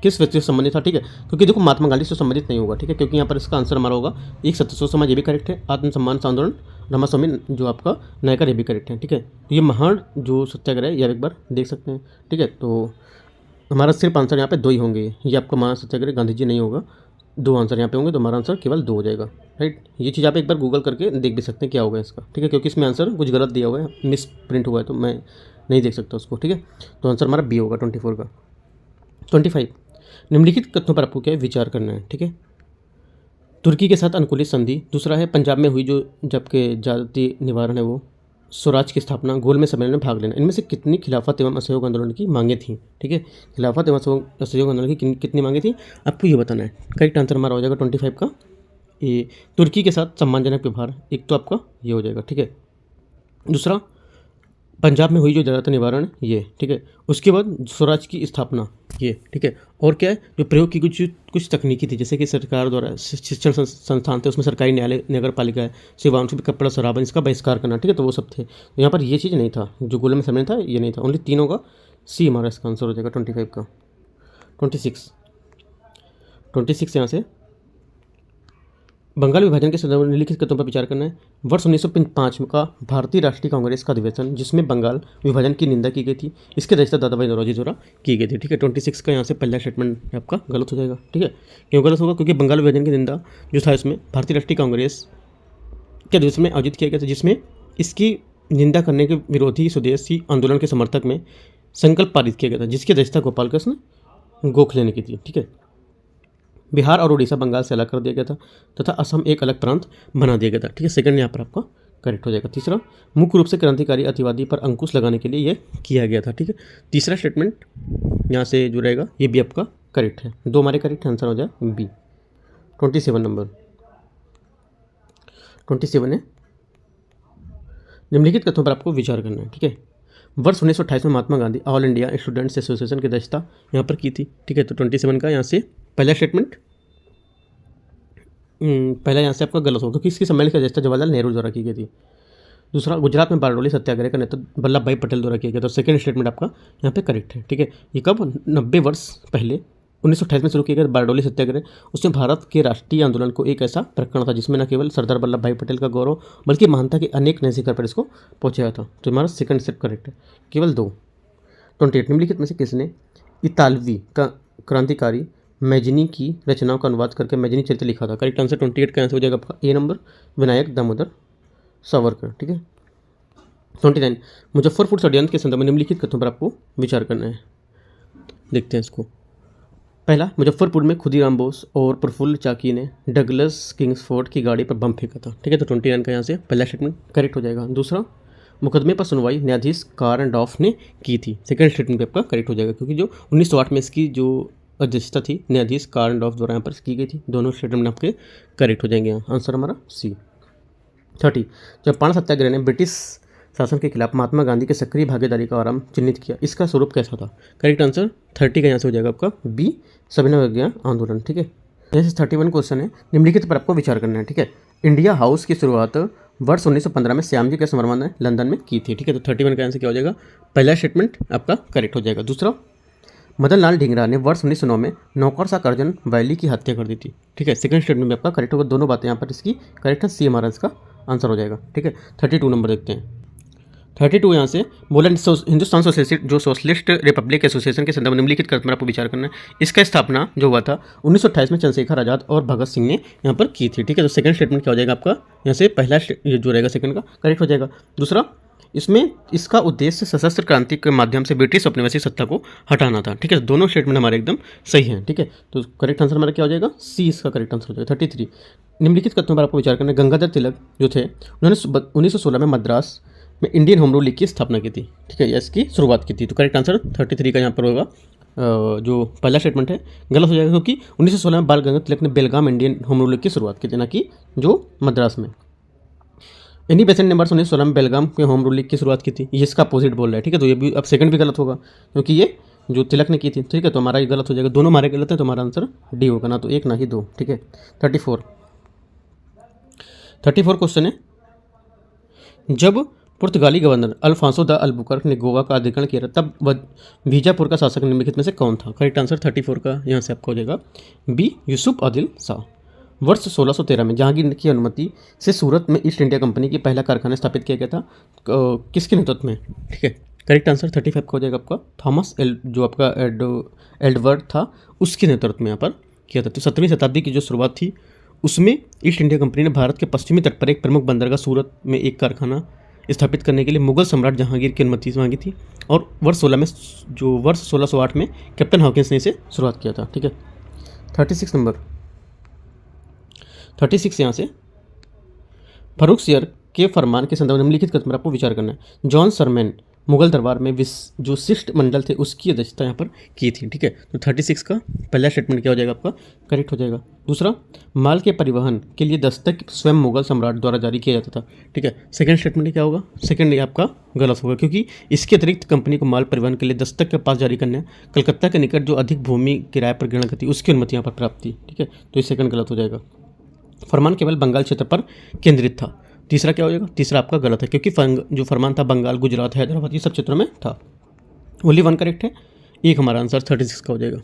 किस व्यक्ति से संबंधित था, ठीक है, क्योंकि देखो महात्मा गांधी से संबंधित नहीं होगा, ठीक है, क्योंकि यहाँ पर इसका आंसर हमारा होगा एक सत्यशोधक समाज, ये भी करेक्ट है। आत्मसम्मान आंदोलन रामास्वामी जो आपका नायकर, ये भी करेक्ट है, ठीक है। तो ये महाड़ जो सत्याग्रह है ये एक बार देख सकते हैं, ठीक है। तो हमारा सिर्फ आंसर यहाँ पे 2 ही होंगे, ये आपका महाड़ सत्याग्रह गांधी जी नहीं होगा, 2 आंसर यहाँ पे होंगे, तो हमारा आंसर केवल 2 हो जाएगा, राइट। ये चीज़ आप एक बार गूगल करके देख भी सकते हैं क्या होगा इसका, ठीक है, क्योंकि इसमें आंसर कुछ गलत दिया हुआ है, मिस प्रिंट हुआ है, तो मैं नहीं देख सकता उसको, ठीक है। तो आंसर हमारा बी होगा 24 का। 25 निम्नलिखित कथनों पर आपको क्या है विचार करना है, ठीक है। तुर्की के साथ अनुकूलित संधि, दूसरा है पंजाब में हुई जो जबकि जाति निवारण है वो, स्वराज की स्थापना, गोलमेज सम्मेलन में भाग लेना, इनमें से कितनी खिलाफत एवं असहयोग आंदोलन की मांगें थी, ठीक है। खिलाफत एवं असहयोग आंदोलन की कितनी मांगें थी आपको ये बताना है। करेक्ट आंसर हमारा हो जाएगा 25 का ये तुर्की के साथ सम्मानजनक व्यवहार, एक तो आपका ये हो जाएगा, ठीक है। दूसरा पंजाब में हुई जो जाति निवारण ये, ठीक है। उसके बाद स्वराज की स्थापना ये, ठीक है। और क्या है जो प्रयोग की कुछ तकनीकी थी, जैसे कि सरकार द्वारा शिक्षण संस्थान थे उसमें सरकारी न्यायालय नगर पालिका है, शिवांशु कपड़ा शराबन इसका बहिष्कार करना, ठीक है, तो वो सब थे। तो यहाँ पर ये चीज़ नहीं था, जो गोलमेज सम्मेलन था ये नहीं था, ओनली 3 होगा, सी हमारा इसका आंसर हो जाएगा 25 का। 26 यहाँ से बंगाल विभाजन के संदर्भ में निम्नलिखित कथनों पर विचार करना है। वर्ष 1905 का भारतीय राष्ट्रीय कांग्रेस का अधिवेशन जिसमें बंगाल विभाजन की निंदा की गई थी, इसके अध्यक्षता दादा भाई नौरोजी द्वारा की गई थी, ठीक है। 26 का यहाँ से पहला स्टेटमेंट आपका गलत हो जाएगा, ठीक है। क्यों गलत होगा, क्योंकि बंगाल विभाजन की निंदा जो था इसमें भारतीय राष्ट्रीय कांग्रेस के अधिवेशन में आयोजित किया गया था, जिसमें इसकी निंदा करने के विरोधी स्वदेशी आंदोलन के समर्थक में संकल्प पारित किया गया था, जिसकी अध्यक्षता गोपाल कृष्ण गोखले ने की थी, ठीक है। बिहार और उड़ीसा बंगाल से अलग कर दिया गया था तथा असम एक अलग प्रांत बना दिया गया था, ठीक है। सेकंड यहाँ पर आपका करेक्ट हो जाएगा। तीसरा मुख्य रूप से क्रांतिकारी अतिवादी पर अंकुश लगाने के लिए यह किया गया था, ठीक है। तीसरा स्टेटमेंट यहाँ से जो रहेगा ये भी आपका करेक्ट है, 2 हमारे करेक्ट आंसर हो जाए बी। 27 नंबर 27 है निम्नलिखित कथनों पर आपको विचार करना है, ठीक है। वर्ष 1928 में Mahatma Gandhi all India students association की अध्यक्षता यहाँ पर की थी, ठीक है। तो 27 का यहाँ से पहला स्टेटमेंट पहला यहाँ से आपका गलत होगा, क्योंकि इसकी सम्मेलन की अध्यक्षता जवाहरलाल नेहरू द्वारा की गई थी। दूसरा गुजरात में बारडोली सत्याग्रह का नेतृत्व वल्लभ भाई पटेल द्वारा किया गया था। सेकंड स्टेटमेंट आपका यहाँ पे करेक्ट है, ठीक है। ये कब 90 वर्ष पहले 1928 में शुरू किया गया बारडोली सत्याग्रह, उसमें भारत के राष्ट्रीय आंदोलन को एक ऐसा प्रकरण था जिसमें न केवल सरदार वल्लभ भाई पटेल का गौरव बल्कि महानता के अनेक नए शिखर पर इसको पहुँचाया था। तो हमारा सेकंड स्टेप करेक्ट है, केवल 2। 28 निम्नलिखित में से किसने इतालवी का क्रांतिकारी मैजनी की रचनाओं का अनुवाद करके मैजनी चरित्र लिखा था। करेक्ट आंसर 28 का आंसर हो जाएगा आपका ए नंबर विनायक दामोदर सावरकर, ठीक है। 29 मुजफ्फरपुर षड्यंत्र के संदर्भ में निम्नलिखित कथनों पर आपको विचार करना है, देखते हैं इसको। पहला, मुजफ्फरपुर में खुदीराम बोस और प्रफुल्ल चाकी ने डगलस किंग्सफोर्ड की गाड़ी पर बम फेंका था, ठीक है। तो 29 का यहाँ से पहला स्टेटमेंट करेक्ट हो जाएगा। दूसरा, मुकदमे पर सुनवाई न्यायाधीश कारंडॉफ ने की थी। सेकंड स्टेटमेंट पे आपका करेक्ट हो जाएगा, क्योंकि जो 1908 में इसकी जो अध्यक्षता थी न्यायाधीश कारंडॉफ द्वारा यहाँ पर की गई थी। दोनों स्टेटमेंट आपके करेक्ट हो जाएंगे। यहाँ आंसर हमारा सी। 30, जब पान सत्याग्रह ने ब्रिटिश शासन के खिलाफ महात्मा गांधी के सक्रिय भागीदारी का आरंभ चिन्हित किया, इसका स्वरूप कैसा था? करेक्ट आंसर 30 का यहाँ से हो जाएगा आपका बी, सविनय अवज्ञा आंदोलन। ठीक है, यहाँ से 31 क्वेश्चन है, निम्नलिखित पर आपको विचार करना है। ठीक है, इंडिया हाउस की शुरुआत वर्ष 1915 में श्यामजी के स्मरण में लंदन में की थी। ठीक है, तो 31 का आंसर क्या हो जाएगा? पहला स्टेटमेंट आपका करेक्ट हो जाएगा। दूसरा, मदन लाल ढींगरा ने वर्ष 1909 में नौकरशाह करजन वैली की हत्या कर दी थी। ठीक है, सेकंड स्टेटमेंट में आपका करेक्ट होगा। दोनों बातें यहाँ पर इसकी करेक्ट है, सी हमारा इसका आंसर हो जाएगा। ठीक है, 32 नंबर देखते हैं। 32 यहाँ से बोला हिंदुस्तान सोशलिस्ट जो सोशलिस्ट रिपब्लिक एसोसिएशन के संदर्भ में निम्नलिखित कर्म आपको विचार करना है। इसका स्थापना जो हुआ था 1928 में चंद्रशेखर आजाद और भगत सिंह ने यहाँ पर की थी। ठीक है, तो सेकंड स्टेटमेंट क्या हो जाएगा आपका? यहाँ से पहला जो रहेगा सेकंड का करेक्ट हो जाएगा। दूसरा, इसमें इसका उद्देश्य सशस्त्र क्रांति के माध्यम से ब्रिटिश औपनिवेशिक सत्ता को हटाना था। ठीक है, दोनों स्टेटमेंट हमारे एकदम सही हैं। ठीक है, तो करेक्ट आंसर हमारा क्या हो जाएगा? सी इसका करेक्ट आंसर हो जाएगा। 33, निम्नलिखित कथनों पर आपको विचार करना है। गंगाधर तिलक जो थे उन्होंने 1916 में मद्रास में इंडियन होम रूल लीग की स्थापना की थी। ठीक है, इसकी शुरुआत की थी। तो करेक्ट आंसर 33 का यहाँ पर होगा। जो पहला स्टेटमेंट है गलत हो जाएगा, क्योंकि 1916 में बाल गंगाधर तिलक ने बेलगाम इंडियन होम रूल लीग की शुरुआत की थी, ना कि जो मद्रास में। इन्हीं बेसेंट ने वर्ष 1916 में बेलगाम के होम रूल लीग की शुरुआत की थी। ये इसका अपोजिट बोल रहा है। ठीक है, तो ये भी अब सेकंड भी गलत होगा, क्योंकि ये जो तिलक ने की थी। ठीक है, तो हमारा ये गलत हो जाएगा। दोनों हमारे गलत है, तो हमारा आंसर डी होगा, ना तो एक ना ही दो। ठीक है, 34 क्वेश्चन है, जब पुर्तगाली गवर्नर अल्फांसो द अल्बुकर्क ने गोवा का अधिग्रहण किया तब वह बीजापुर का शासक निम्नलिखित में से कौन था? करेक्ट आंसर 34 का यहाँ से आपका हो जाएगा बी, यूसुफ आदिल शाह। वर्ष 1613 में जहांगीर की अनुमति से सूरत में ईस्ट इंडिया कंपनी की पहला कारखाना स्थापित किया गया था, किसके नेतृत्व में? ठीक है, करेक्ट आंसर 35 का हो जाएगा आपका थॉमस जो आपका एडवर्ड था उसके नेतृत्व में यहाँ पर किया था। तो 17वीं शताब्दी की जो शुरुआत थी उसमें ईस्ट इंडिया कंपनी ने भारत के पश्चिमी तट पर एक प्रमुख बंदरगाह सूरत में एक कारखाना स्थापित करने के लिए मुगल सम्राट जहांगीर की अनुमति मांगी थी, और वर्ष 1608 में कैप्टन हॉकिंस ने इसे शुरुआत किया था। ठीक है, 36 नंबर 36 यहाँ से फर्रुखसियर के फरमान के संदर्भ में निम्नलिखित कथन पर आपको विचार करना है। जॉन सरमैन मुगल दरबार में जो शिष्ट मंडल थे उसकी अध्यक्षता यहाँ पर की थी। ठीक है, तो 36 का पहला स्टेटमेंट क्या हो जाएगा आपका? करेक्ट हो जाएगा। दूसरा, माल के परिवहन के लिए दस्तक स्वयं मुगल सम्राट द्वारा जारी किया जाता था। ठीक है, सेकंड स्टेटमेंट क्या होगा? सेकंड ये आपका गलत होगा, क्योंकि इसके अतिरिक्त कंपनी को माल परिवहन के लिए दस्तक के पास जारी करने कलकत्ता के निकट जो अधिक भूमि किराए पर ग्रहण करती उसकी अनुमति यहाँ पर प्राप्त थी। ठीक है, तो ये सेकंड गलत हो जाएगा। फरमान केवल बंगाल क्षेत्र पर केंद्रित था। तीसरा क्या हो जाएगा? तीसरा आपका गलत है, क्योंकि जो फरमान था बंगाल, गुजरात, हैदराबाद ये सब क्षेत्रों में था। ओनली वन करेक्ट है, एक हमारा आंसर 36 का हो जाएगा।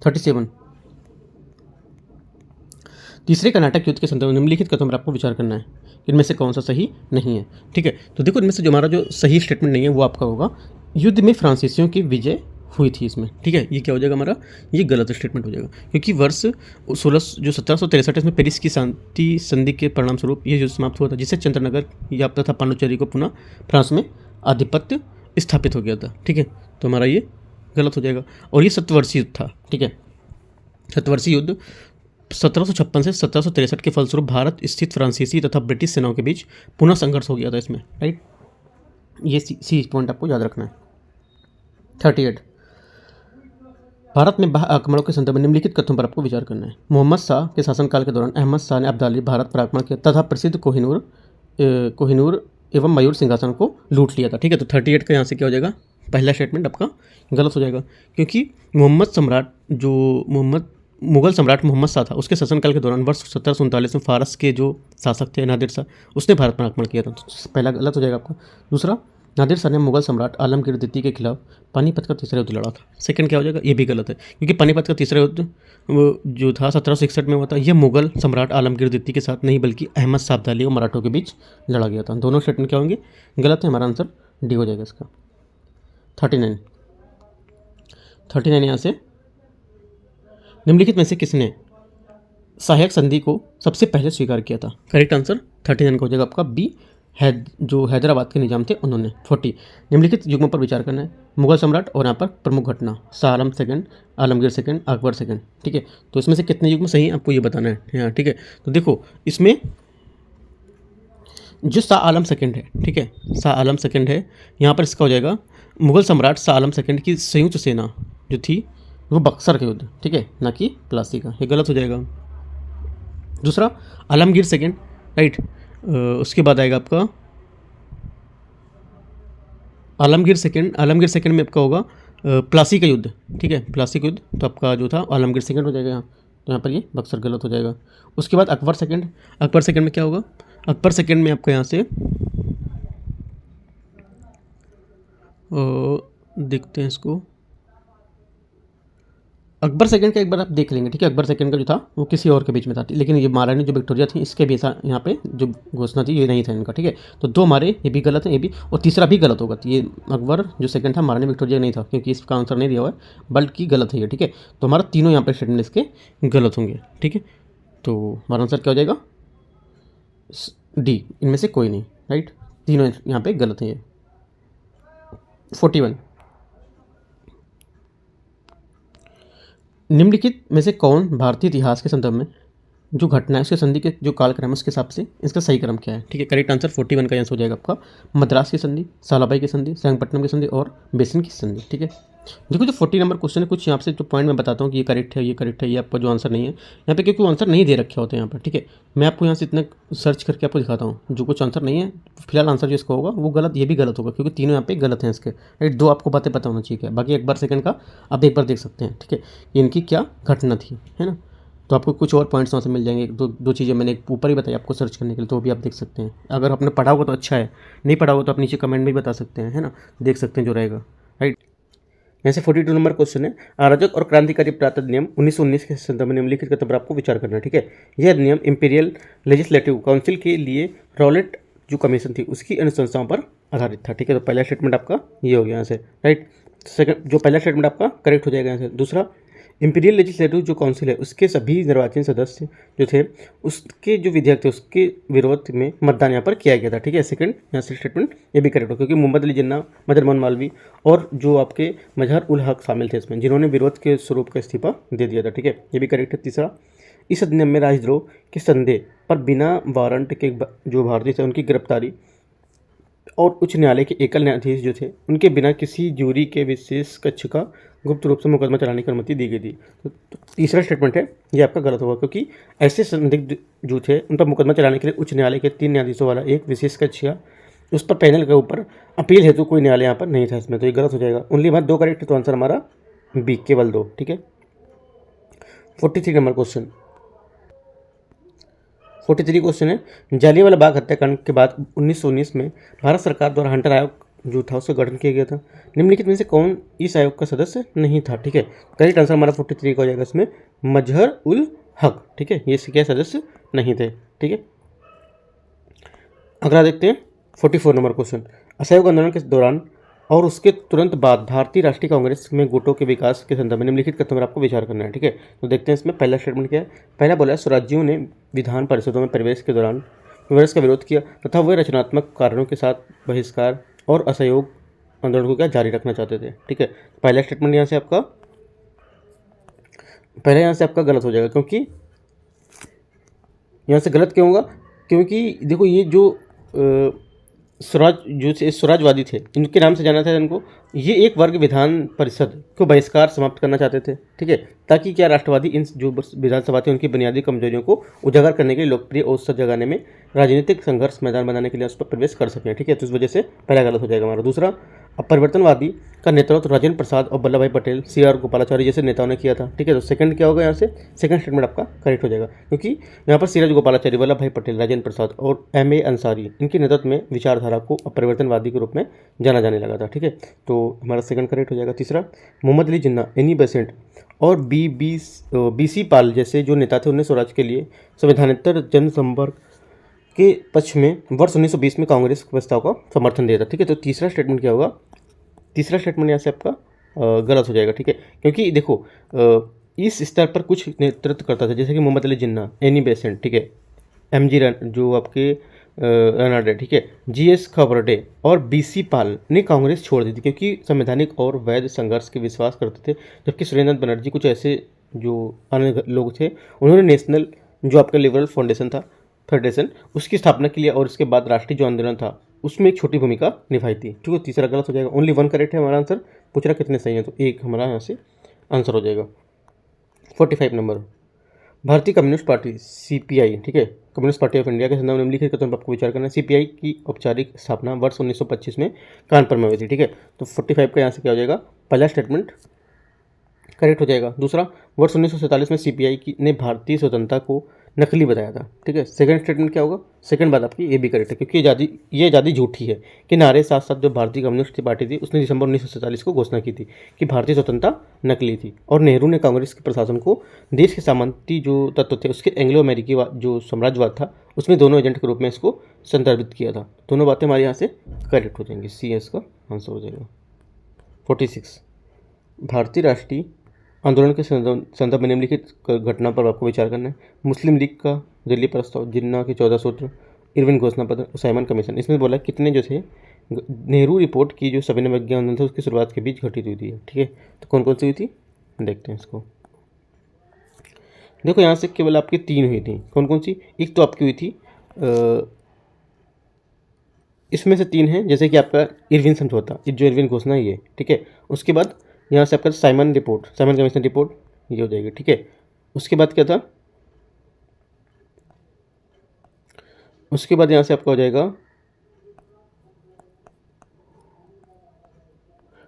37, तीसरे कर्नाटक युद्ध के संदर्भ में निम्नलिखित कथनों पर आपको विचार करना है, इनमें से कौन सा सही नहीं है। ठीक है, तो देखो इनमें से जो हमारा जो सही स्टेटमेंट नहीं है वो आपका होगा, युद्ध में फ्रांसीसियों की विजय हुई थी इसमें। ठीक है, ये क्या हो जाएगा हमारा? ये गलत स्टेटमेंट हो जाएगा, क्योंकि वर्ष 1763 में पेरिस की शांति संधि के परिणाम स्वरूप ये युद्ध समाप्त हुआ था, जिससे चंद्रनगर या तथा पांडुचेरी को पुनः फ्रांस में आधिपत्य स्थापित हो गया था। ठीक है, तो हमारा ये गलत हो जाएगा। और ये सत्तवर्षीय युद्ध था। ठीक है, सत्तवर्षीय युद्ध 1756 से 1763 के फलस्वरूप भारत स्थित फ्रांसीसी तथा ब्रिटिश सेनाओं के बीच पुनः संघर्ष हो गया था इसमें। राइट, ये सी पॉइंट आपको याद रखना है। 38, भारत में आक्रमणों के संदर्भ में निम्नलिखित कथनों पर आपको विचार करना है। मोहम्मद शाह के शासनकाल के दौरान अहमद शाह ने अब्दाली भारत पर आक्रमण किया तथा प्रसिद्ध कोहिनूर एवं मयूर सिंहासन को लूट लिया था। ठीक है, तो 38 का यहाँ से क्या हो जाएगा? पहला स्टेटमेंट आपका गलत हो जाएगा, क्योंकि मुगल सम्राट मोहम्मद शाह था, उसके शासनकाल के दौरान वर्ष 1739 में फारस के जो शासक थे नादिर शाह, उसने भारत पर आक्रमण किया था। तो पहला गलत हो जाएगा आपका। दूसरा, नादिर शाह ने मुगल सम्राट आलमगीर द्वितीय के खिलाफ पानीपत का तीसरा युद्ध लड़ा था। सेकंड क्या हो जाएगा? ये भी गलत है, क्योंकि पानीपत का तीसरा युद्ध जो था 1761 में हुआ था, यह मुगल सम्राट आलमगीर द्वितीय के साथ नहीं बल्कि अहमद शाह अब्दाली और मराठों के बीच लड़ा गया था। दोनों स्टेटमेंट क्या होंगे? गलत है, हमारा आंसर डी हो जाएगा इसका। 39 यहाँ से निम्नलिखित में से किसने सहायक संधि को सबसे पहले स्वीकार किया था? करेक्ट आंसर 39 का हो जाएगा आपका बी, जो हैदराबाद के निजाम थे उन्होंने। 40, निम्नलिखित युग्मों पर विचार करना है। मुगल सम्राट और यहाँ पर प्रमुख घटना, Shah Alam second, Alamgir second, Akbar second. ठीक है, तो इसमें से कितने युग्म सही आपको ये बताना है यहाँ। ठीक है, तो देखो इसमें जो शाह आलम सेकंड है, ठीक है, शाह आलम सेकंड है, यहाँ पर इसका हो जाएगा मुगल सम्राट शाह आलम सेकंड की संयुक्त सेना जो थी वो बक्सर का युद्ध, ठीक है, ना कि प्लासी का, ये गलत हो जाएगा। दूसरा आलमगीर सेकंड, राइट। उसके बाद आएगा आपका आलमगीर सेकंड में आपका होगा प्लासी का युद्ध, ठीक है, प्लासी का युद्ध, तो आपका जो था आलमगीर सेकंड हो जाएगा यहाँ, तो यहाँ पर ये बक्सर गलत हो जाएगा। उसके बाद अकबर सेकंड में क्या होगा, अकबर सेकंड में आपका यहाँ से देखते हैं इसको, अकबर सेकंड का एक बार आप देख लेंगे, ठीक है। अकबर सेकंड का जो था वो किसी और के बीच में था, लेकिन ये महारानी जो विक्टोरिया थी इसके भी ऐसा यहाँ पे जो घोषणा थी ये नहीं था इनका, ठीक है। तो दो हमारे ये भी गलत है, ये भी, और तीसरा भी गलत होगा। तो ये अकबर जो सेकंड था महारानी विक्टोरिया नहीं था, क्योंकि इसका आंसर नहीं दिया हुआ है, बल्कि गलत है ये, ठीक है। तो हमारा तीनों यहाँ पे स्टेटमेंट इसके गलत होंगे, ठीक है। तो हमारा आंसर क्या हो जाएगा, डी, इनमें से कोई नहीं, राइट, तीनों यहाँ पे गलत है ये। 41, निम्नलिखित में से कौन भारतीय इतिहास के संदर्भ में जो घटना है उसके संधि के जो कालक्रम है उसके हिसाब से इसका सही क्रम क्या है, ठीक है। करेक्ट आंसर 41 का आंसर हो जाएगा आपका मद्रास की संधि, सालाबाई की संधि, श्रीरंगपट्टनम की संधि और बेसिन की संधि, ठीक है। देखो जो 40 नंबर क्वेश्चन है, कुछ यहाँ से जो पॉइंट मैं बताता हूँ कि ये करेक्ट है, ये करेक्ट है, ये आपका जो आंसर नहीं है यहाँ पे, क्योंकि वो आंसर नहीं दे रखे होते हैं यहाँ पर, ठीक है। मैं आपको यहाँ से इतना सर्च करके आपको दिखाता हूँ, जो कुछ आंसर नहीं है फिलहाल आंसर जो इसका होगा वो गलत, ये भी गलत होगा, क्योंकि तीनों यहाँ पे गलत हैं इसके, राइट। दो आपको बातें पता होना चाहिए, बाकी एक बार सेकंड का आप एक बार देख सकते हैं, ठीक है, इनकी क्या घटना थी, है ना। तो आपको कुछ और पॉइंट्स वहाँ से मिल जाएंगे, दो चीज़ें मैंने ऊपर ही बताई आपको सर्च करने के लिए, तो भी आप देख सकते हैं। अगर आपने पढ़ा होगा तो अच्छा है, नहीं पढ़ा होगा तो आप नीचे कमेंट में भी बता सकते हैं, है ना, देख सकते हैं जो रहेगा, राइट। यहाँ से 42 नंबर क्वेश्चन है, अराजक और क्रांतिकारी प्रांत अधिनियम 1919 के संदर्भ में निम्नलिखित के पर आपको विचार करना है, ठीक है। यह अधिनियम इंपीरियल लेजिस्लेटिव काउंसिल के लिए रॉलेट जो कमीशन थी उसकी अनुशंसाओं पर आधारित था, ठीक है। तो पहला स्टेटमेंट आपका ये हो गया यहाँ से, राइट। सेकंड जो पहला स्टेटमेंट आपका करेक्ट हो जाएगा यहाँ से। दूसरा, इंपीरियल लेजिस्लेटिव जो काउंसिल है उसके सभी निर्वाचित सदस्य जो थे उसके जो विधेयक थे उसके विरोध में मतदान यहाँ पर किया गया था, ठीक है। सेकंड यहाँ से स्टेटमेंट ये भी करेक्ट हो, क्योंकि मोहम्मद अली जिन्ना, मदन मोहन मालवीय और जो आपके मजहर उल हक शामिल थे इसमें, जिन्होंने विरोध के स्वरूप का इस्तीफा दे दिया था, ठीक है, ये भी करेक्ट है। तीसरा, इस अधिनियम में राजद्रोह के संदेह पर बिना वारंट के जो भारतीय थे उनकी गिरफ्तारी और उच्च न्यायालय के एकल न्यायाधीश जो थे उनके बिना किसी जूरी के विशेष कक्ष का गुप्त रूप से मुकदमा चलाने की अनुमति दी गई थी। तो तीसरा स्टेटमेंट है ये आपका गलत होगा, क्योंकि ऐसे संदिग्ध जो थे उन पर मुकदमा चलाने के लिए उच्च न्यायालय के 3 न्यायाधीशों वाला एक विशेष कक्ष या उस पर पैनल के ऊपर अपील हेतु कोई न्यायालय यहाँ पर नहीं था इसमें, तो ये गलत हो जाएगा। ओनली हमारे 2 करेक्ट है, तो आंसर हमारा बी, केवल 2, ठीक है। 43 नंबर क्वेश्चन, 43 क्वेश्चन है, जालियांवाला बाग हत्याकांड के बाद 1919 में भारत सरकार द्वारा हंटर आयोग जो था उसका गठन किया गया था। निम्नलिखित में से कौन इस आयोग का सदस्य नहीं था, ठीक है। करेक्ट आंसर हमारा 43 का हो जाएगा इसमें मजहर उल हक, ठीक है, ये क्या सदस्य नहीं थे, ठीक है। अगला देखते हैं 44 नंबर क्वेश्चन, असहयोग आंदोलन के दौरान और उसके तुरंत बाद भारतीय राष्ट्रीय कांग्रेस में गुटों के विकास के संदर्भ में निम्नलिखित कथनों पर आपको विचार करना है, ठीक है। तो देखते हैं इसमें पहला स्टेटमेंट क्या है। पहला बोला है, स्वराज्यों ने विधान परिषदों में प्रवेश के दौरान कांग्रेस का विरोध किया तथा वे रचनात्मक कारणों के साथ बहिष्कार और असहयोग आंदोलन को क्या जारी रखना चाहते थे, ठीक है। पहला स्टेटमेंट यहाँ से आपका गलत हो जाएगा, क्योंकि यहाँ से गलत क्यों होगा, क्योंकि देखो ये जो स्वराजवादी थे इनके नाम से जाना था इनको, ये एक वर्ग विधान परिषद को बहिष्कार समाप्त करना चाहते थे, ठीक है, ताकि क्या राष्ट्रवादी इन जो विधानसभा थी उनकी बुनियादी कमजोरियों को उजागर करने के लिए लोकप्रिय अवसर जगाने में राजनीतिक संघर्ष मैदान बनाने के लिए उस पर प्रवेश कर सकें, ठीक है। तो इस वजह से पहला गलत हो जाएगा हमारा। दूसरा, परिवर्तनवादी का नेतृत्व राजेंद्र प्रसाद और वल्लभ भाई पटेल, CR गोपालाचारी जैसे नेताओं ने किया था, ठीक है। तो सेकंड क्या होगा यहाँ से, सेकंड स्टेटमेंट आपका करेक्ट हो जाएगा, क्योंकि यहाँ पर CR गोपालाचारी, वल्लभ भाई पटेल, राजेंद्र प्रसाद और MA अंसारी इनके नेतृत्व में विचारधारा को परिवर्तनवादी के रूप में जाना जाने लगा था, ठीक है। तो हमारा सेकंड करेक्ट हो जाएगा। तीसरा, मोहम्मद अली जिन्ना, एनी बेसेंट और BC पाल जैसे जो नेता थे उन्हें स्वराज के लिए संवैधानिक जनसंपर्क के पक्ष में वर्ष 1920 में कांग्रेस के प्रस्ताव का समर्थन दिया था, ठीक है। तो तीसरा स्टेटमेंट क्या होगा, तीसरा स्टेटमेंट यहाँ से आपका गलत हो जाएगा, ठीक है, क्योंकि देखो इस स्तर पर कुछ नेतृत्व करता था, जैसे कि मोहम्मद अली जिन्ना, एनी बेसेंट, ठीक है, MG रन जो आपके रनाडे, ठीक है, GS खबरडे और BC पाल ने कांग्रेस छोड़ दी थी क्योंकि संवैधानिक और वैध संघर्ष के विश्वास करते थे, जबकि सुरेंद्र बनर्जी कुछ ऐसे जो अन्य लोग थे उन्होंने नेशनल जो आपका लिबरल फाउंडेशन था फेडरेशन, उसकी स्थापना के लिए और उसके बाद राष्ट्रीय जो आंदोलन था उसमें एक छोटी भूमिका निभाई थी। ठीक है, तीसरा गलत हो जाएगा। ओनली वन करेक्ट है हमारा आंसर। पूछ रहा कितने सही है, तो एक हमारा यहाँ से आंसर हो जाएगा। 45 नंबर, भारतीय कम्युनिस्ट पार्टी सीपीआई, ठीक है, कम्युनिस्ट पार्टी ऑफ इंडिया के संदर्भ में निम्नलिखित कथनों पर आपको विचार करना है। सीपीआई की औपचारिक स्थापना वर्ष 1925 में कानपुर में हुई थी। ठीक है, तो 45 का यहाँ से क्या हो जाएगा, पहला स्टेटमेंट करेक्ट हो जाएगा। दूसरा, वर्ष 1947 में सीपीआई की ने भारतीय स्वतंत्रता को नकली बताया था। ठीक है, सेकंड स्टेटमेंट क्या होगा, सेकंड बात आपकी ये भी करेक्ट है, क्योंकि ये आज़ादी झूठी है। किनारे साथ साथ जो भारतीय कम्युनिस्ट पार्टी थी उसने दिसंबर 1947 को घोषणा की थी कि भारतीय स्वतंत्रता नकली थी, और नेहरू ने कांग्रेस के प्रशासन को देश के सामंती जो तत्व थे उसके एंग्लो अमेरिकी जो साम्राज्यवाद था उसमें दोनों एजेंट के रूप में इसको संदर्भित किया था। दोनों बातें हमारे यहाँ से करेक्ट हो जाएंगी, सी एस का आंसर हो जाएगा। 46, भारतीय राष्ट्रीय आंदोलन के संदर्भ में निम्नलिखित घटना पर आपको विचार करना है। मुस्लिम लीग का दिल्ली प्रस्ताव, जिन्ना के 14 सूत्र, इरविन घोषणा पत्र, साइमन कमीशन। इसमें बोला कितने जो थे नेहरू रिपोर्ट की जो सविनय अवज्ञा आंदोलन था उसकी शुरुआत के बीच घटित हुई थी। ठीक है, तो कौन कौन सी हुई थी देखते हैं इसको। देखो यहाँ से केवल आपकी 3 हुई थी, कौन कौन सी, एक तो आपकी हुई थी इसमें से 3 हैं, जैसे कि आपका इरविन समझौता, जो इरविन घोषणा है ये। ठीक है, उसके बाद यहाँ से आपका Simon report, Simon commission report ये हो जाएगी। ठीक है, उसके बाद क्या था, उसके बाद यहाँ से आपका हो जाएगा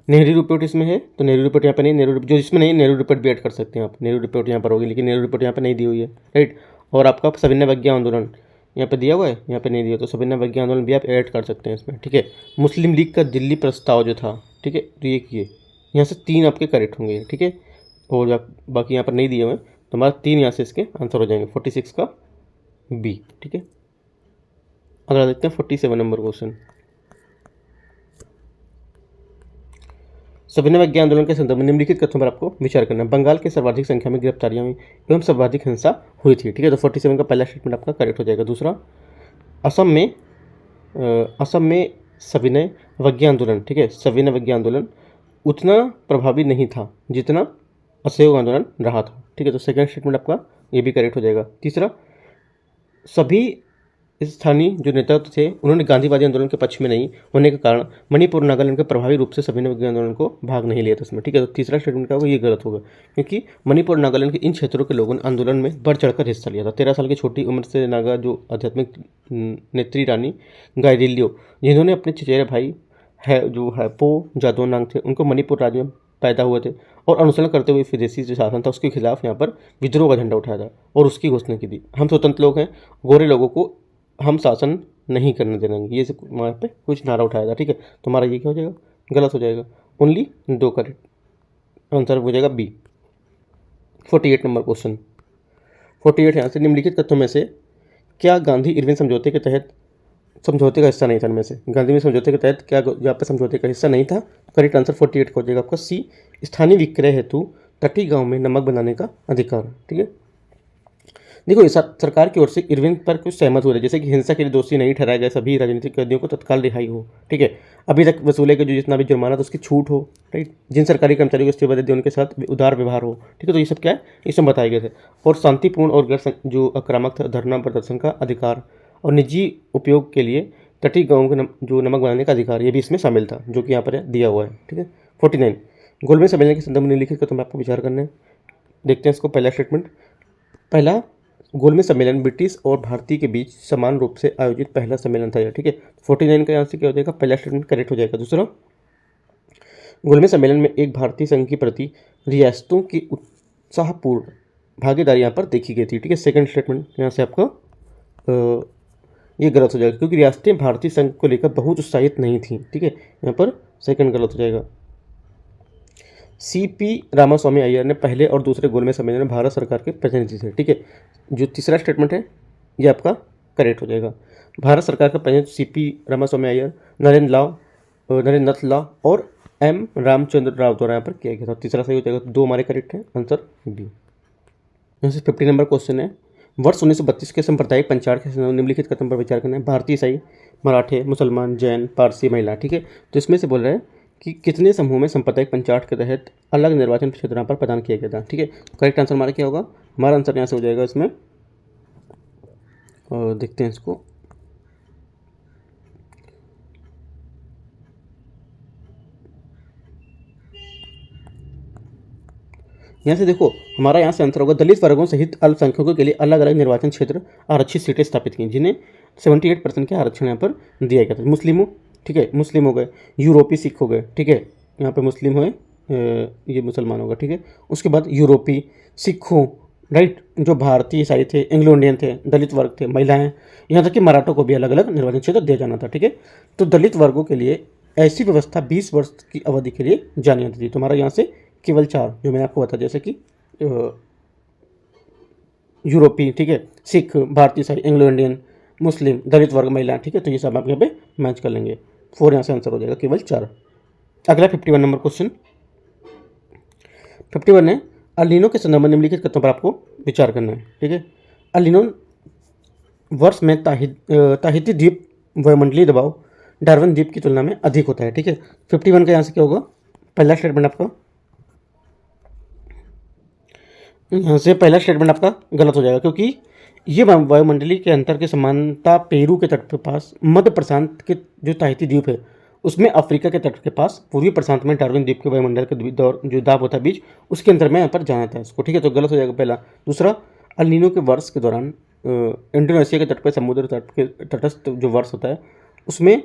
नेहरू रिपोर्ट। इसमें है तो नेहरू रिपोर्ट यहाँ पर नहीं, नेहरू जो इसमें नहीं, नेहरू रिपोर्ट भी ऐड कर सकते हैं आप, नेहरू रिपोर्ट यहाँ पर होगी, लेकिन नेहरू रिपोर्ट यहाँ पर नहीं दी हुई है। राइट, और आपका सविनय अवज्ञा आंदोलन यहाँ पे दिया हुआ है, यहाँ पे नहीं दिया, तो सविनय अवज्ञा आंदोलन भी आप ऐड कर सकते हैं इसमें। ठीक है, मुस्लिम लीग का दिल्ली प्रस्ताव जो था, ठीक है, तो ये यहाँ से 3 आपके करेक्ट होंगे। ठीक है, और बाकी यहाँ पर नहीं दिए हुए, तो हमारा 3 यहाँ से इसके आंसर हो जाएंगे। 46 का बी। ठीक है, अगला देखते हैं 47 नंबर क्वेश्चन। सविनय अवज्ञा आंदोलन के संदर्भ में निम्नलिखित कथनों पर आपको विचार करना है। बंगाल के सर्वाधिक संख्या में गिरफ्तारियां हुई एवं सर्वाधिक हिंसा हुई थी। ठीक है, तो 47 का पहला स्टेटमेंट आपका करेक्ट हो जाएगा। दूसरा, असम में सविनय अवज्ञा आंदोलन, ठीक है, सविनय अवज्ञा आंदोलन उतना प्रभावी नहीं था जितना असहयोग आंदोलन रहा था। ठीक है, तो सेकंड स्टेटमेंट आपका ये भी करेक्ट हो जाएगा। तीसरा, सभी स्थानीय जो नेतृत्व थे उन्होंने गांधीवादी आंदोलन के पक्ष में नहीं होने के कारण मणिपुर नागालैंड के प्रभावी रूप से सविनय अवज्ञा आंदोलन को भाग नहीं लिया था इसमें। ठीक है, तो तीसरा स्टेटमेंट क्या होगा, ये गलत होगा, क्योंकि मणिपुर नागालैंड के इन क्षेत्रों के लोगों ने आंदोलन में बढ़ चढ़कर हिस्सा लिया था। 13 साल की छोटी उम्र से नागा जो आध्यात्मिक नेत्री रानी गाइदिल्यो, जिन्होंने अपने चचेरे भाई है जो है पो जादोनांग थे, उनको मणिपुर राज्य में पैदा हुए थे और अनुसरण करते हुए विदेशी जो शासन था उसके खिलाफ यहाँ पर विद्रोह का झंडा उठाया था और उसकी घोषणा की थी। हम स्वतंत्र लोग हैं, गोरे लोगों को हम शासन नहीं करने देंगे, ये वहाँ पे कुछ नारा उठाया था। ठीक है, तो हमारा ये क्या हो जाएगा, गलत हो जाएगा। ओनली 2 करेक्ट आंसर हो जाएगा बी। 48 number question. 48 यहाँ से निम्नलिखित तथ्यों में से क्या गांधी इरविन समझौते के तहत समझौते का हिस्सा नहीं था। इनमें से गांधी में समझौते के तहत क्या यहाँ पर समझौते का हिस्सा नहीं था, करेक्ट आंसर 48 का हो जाएगा आपका सी, स्थानीय विक्रय हेतु तटीय गाँव में नमक बनाने का अधिकार। ठीक है, देखो इस सरकार की ओर से इरविन पर कुछ सहमत हो रहे, जैसे कि हिंसा के लिए दोषी नहीं ठहराए गए सभी राजनीतिक कैदियों को तत्काल रिहाई हो। ठीक है, अभी तक वसूले के जो जितना भी जुर्माना था उसकी छूट हो। राइट, जिन सरकारी कर्मचारियों को इस्तीफा दे उनके साथ उदार व्यवहार हो। ठीक है, तो ये सब क्या है, इसमें बताए गए थे। और शांतिपूर्ण और गैर जो आक्रामक था धरना प्रदर्शन का अधिकार और निजी उपयोग के लिए तटीय गाँव के जो नमक बनाने का अधिकार, ये भी इसमें शामिल था, जो कि यहाँ पर दिया हुआ है। ठीक है, 49 गोलमेज सम्मेलन के संदर्भ में निम्नलिखित का आपको विचार करना है। देखते हैं इसको। पहला स्टेटमेंट, पहला गोलमेज सम्मेलन ब्रिटिश और भारतीय के बीच समान रूप से आयोजित पहला सम्मेलन था। ठीक है, 49 का यहाँ से क्या हो जाएगा, पहला स्टेटमेंट करेक्ट हो जाएगा। दूसरा, गोलमेज सम्मेलन में एक भारतीय संघ की प्रति रियासतों की उत्साहपूर्ण भागीदारी यहाँ पर देखी गई थी। ठीक है, सेकंड स्टेटमेंट यहाँ से आपका ये गलत हो जाएगा, क्योंकि रियासतें भारतीय संघ को लेकर बहुत उत्साहित नहीं थी। ठीक है, यहाँ पर सेकंड गलत हो जाएगा। सीपी रामास्वामी अय्यर ने पहले और दूसरे गोलमेज सम्मेलन में भारत सरकार के प्रतिनिधि थे। ठीक है, जो तीसरा स्टेटमेंट है ये आपका करेक्ट हो जाएगा। भारत सरकार का प्रतिनिधि सीपी रामास्वामी अय्यर, नरेंद्र नाथ लॉ और एम रामचंद्र राव द्वारा यहाँ पर किया गया था। तीसरा सही हो जाएगा, तो 2 हमारे करेक्ट हैं, आंसर बी। यहाँ से 50 नंबर क्वेश्चन है। वर्ष 1932 के सांप्रदायिक पंचायत के निम्नलिखित कथन पर विचार करना है। भारतीय ईसाई, मराठे, मुसलमान, जैन, पारसी, महिला। ठीक है, तो इसमें से बोल रहे हैं कि कितने समूह में सांप्रदायिक पंचायत के तहत अलग निर्वाचन क्षेत्र पर प्रदान किया गया था। ठीक है, करेक्ट आंसर हमारा क्या होगा, हमारा आंसर यहाँ से हो जाएगा इसमें और देखते हैं इसको। यहाँ से देखो, हमारा यहाँ से आंसर होगा दलित वर्गों सहित अल्पसंख्यकों के लिए अलग अलग निर्वाचन क्षेत्र आरक्षित सीटें स्थापित की, जिन्हें 78% के आरक्षण यहाँ पर दिया गया था। मुस्लिमों, ठीक है, मुस्लिम हो गए, यूरोपीय सिख हो गए, ठीक है, यहाँ पे मुस्लिम हुए, ये मुसलमान होगा, ठीक है। उसके बाद यूरोपीय सिखों, राइट, जो भारतीय ईसाई थे, एंग्लो इंडियन थे, दलित वर्ग थे, महिलाएं, यहाँ तक कि मराठों को भी अलग अलग निर्वाचन क्षेत्र दिया जाना था, ठीक है। तो दलित वर्गों के लिए ऐसी व्यवस्था 20 वर्ष की अवधि के लिए जानी जाती थी। तुम्हारा यहाँ से केवल 4 जो मैंने आपको बताया, जैसे कि यूरोपीय, ठीक है, सिख, भारतीय ईसाई, एंग्लो इंडियन, मुस्लिम, दलित वर्ग, महिला, ठीक है। तो ये सब आप यहाँ पे मैच कर लेंगे। 4 यहाँ से आंसर हो जाएगा, केवल 4। अगला 51 नंबर क्वेश्चन। 51 है, अलिनो के संदर्भ में निम्नलिखित कथनों पर आपको विचार करना है, ठीक है। अलिनो वर्ष में ताहिती द्वीप वायुमंडलीय दबाव डार्विन द्वीप की तुलना में अधिक होता है, ठीक है। 51 का यहाँ से क्या होगा, पहला स्टेटमेंट आपका, यहाँ से पहला स्टेटमेंट आपका गलत हो जाएगा, क्योंकि ये वायुमंडलीय के अंतर के समानता पेरू के तट के पास, मध्य प्रशांत के जो ताहिती द्वीप है उसमें, अफ्रीका के तट के पास, पूर्वी प्रशांत में डार्विन द्वीप के वायुमंडल के दौर जो दाब होता है बीच, उसके अंतर में यहाँ पर जाना था इसको, ठीक है। तो गलत हो जाएगा पहला। दूसरा, अल नीनो के वर्ष के दौरान इंडोनेशिया के तट पर, समुद्र तट के तटस्थ जो वर्ष होता है उसमें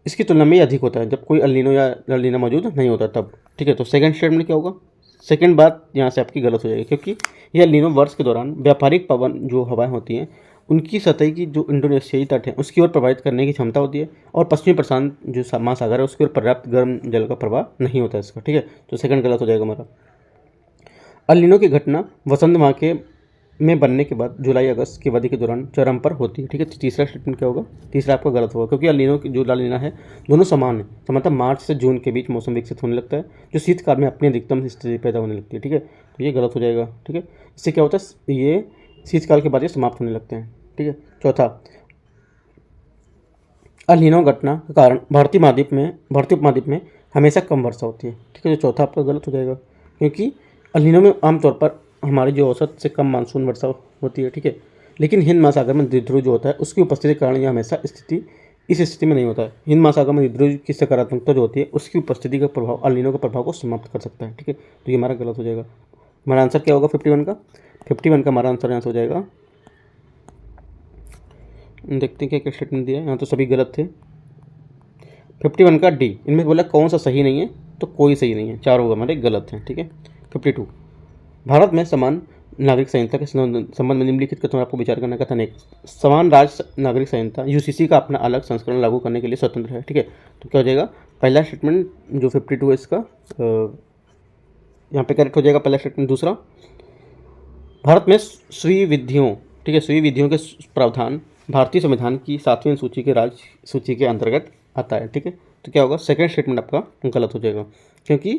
इसकी तुलना में अधिक होता है, जब कोई अल नीनो या अल नीना मौजूद नहीं होता तब, ठीक है। तो सेकंड स्टेटमेंट क्या होगा, सेकंड बात यहाँ से आपकी गलत हो जाएगी, क्योंकि यह अल नीनो वर्ष के दौरान व्यापारिक पवन जो हवाएं होती हैं उनकी सतह की जो इंडोनेशियाई तट है उसकी ओर प्रभावित करने की क्षमता होती है, और पश्चिमी प्रशांत जो महासागर है उसकी ओर पर्याप्त गर्म जल का प्रवाह नहीं होता है इसका, ठीक है। तो सेकंड गलत हो जाएगा हमारा। अल नीनो की घटना वसंत माह के में बनने के बाद जुलाई अगस्त की अवधि के दौरान चरम पर होती है, ठीक है। तो तीसरा स्टेटमेंट क्या होगा, तीसरा आपका गलत होगा, क्योंकि अल नीनो की जो ला नीना है दोनों समान है, सामान्यतः मार्च से जून के बीच मौसम विकसित होने लगता है, जो शीतकाल में अपनी अधिकतम स्थिति पैदा होने लगती है, ठीक है। तो ये गलत हो जाएगा, ठीक है। इससे क्या होता है, ये शीतकाल के बाद ये समाप्त होने लगते हैं, ठीक है। चौथा, अल नीनो घटना के कारण भारतीय उपमहाद्वीप में हमेशा कम वर्षा होती है, ठीक है। जो चौथा आपका गलत हो जाएगा, क्योंकि अल नीनो में आमतौर पर हमारी जो औसत से कम मानसून वर्षा होती है, ठीक है। लेकिन हिंद महासागर में द्विध्रुव जो होता है उसकी उपस्थिति के कारण यह हमेशा इस स्थिति में नहीं होता है। हिंद महासागर में द्विध्रुव की सकारात्मकता जो होती है उसकी उपस्थिति का प्रभाव अल नीनो के प्रभाव को समाप्त कर सकता है, ठीक है। तो ये हमारा गलत हो जाएगा। हमारा आंसर क्या होगा 51 का, 51 का हमारा आंसर यहाँ से हो जाएगा। देखते हैं क्या क्या स्टेटमेंट दिया है, यहाँ तो सभी गलत थे। 51 का डी, इनमें बोला कौन सा सही नहीं है, तो कोई सही नहीं है, 4 होगा हमारे गलत हैं, ठीक है। 52, भारत में समान नागरिक संहिता के संबंध में निम्नलिखित कथनों आपको विचार करना। कथन 1, समान राज्य नागरिक संहिता यूसीसी का अपना अलग संस्करण लागू करने के लिए स्वतंत्र है, ठीक है। तो क्या हो जाएगा, पहला स्टेटमेंट जो 52 है इसका यहाँ पे करेक्ट हो जाएगा, पहला स्टेटमेंट। दूसरा, भारत में स्वी विधियों, ठीक है, स्वी विधियों के प्रावधान भारतीय संविधान की 7वीं सूची के राज्य सूची के अंतर्गत आता है, ठीक है। तो क्या होगा, सेकंड स्टेटमेंट आपका गलत हो जाएगा, क्योंकि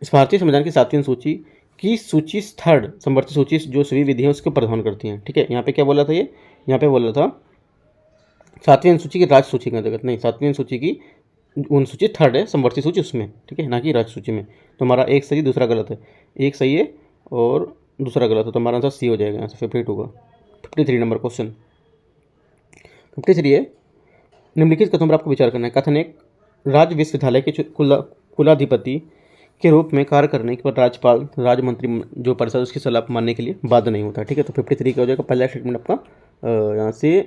इस भारतीय संविधान की 7वीं सूची की सूची थर्ड समवर्ती सूची जो सभी विधियाँ उसको प्रदान करती हैं, ठीक है। यहाँ पे क्या बोला था, ये यहाँ पे बोला था 7वीं अनुसूची की राज्य सूची के अंतर्गत, नहीं, 7वीं अनुसूची की अनुसूची थर्ड है समवर्ती सूची उसमें, ठीक है, ना कि राज्य सूची में। तो हमारा एक सही, दूसरा गलत है, एक सही है और दूसरा गलत है, तो हमारा आंसर सी हो जाएगा यहाँ से 52 का। 53 नंबर क्वेश्चन, 53 है, निम्नलिखित कथनों पर आपको विचार करना है। कथन 1, राज्य विश्वविद्यालय के कुलाधिपति के रूप में कार्य करने पर राज्यपाल राज्य मंत्री जो परिषद उसकी सलाह मानने के लिए बाध्य नहीं होता, ठीक है। तो 53 का हो जाएगा, पहला स्टेटमेंट आपका यहाँ से,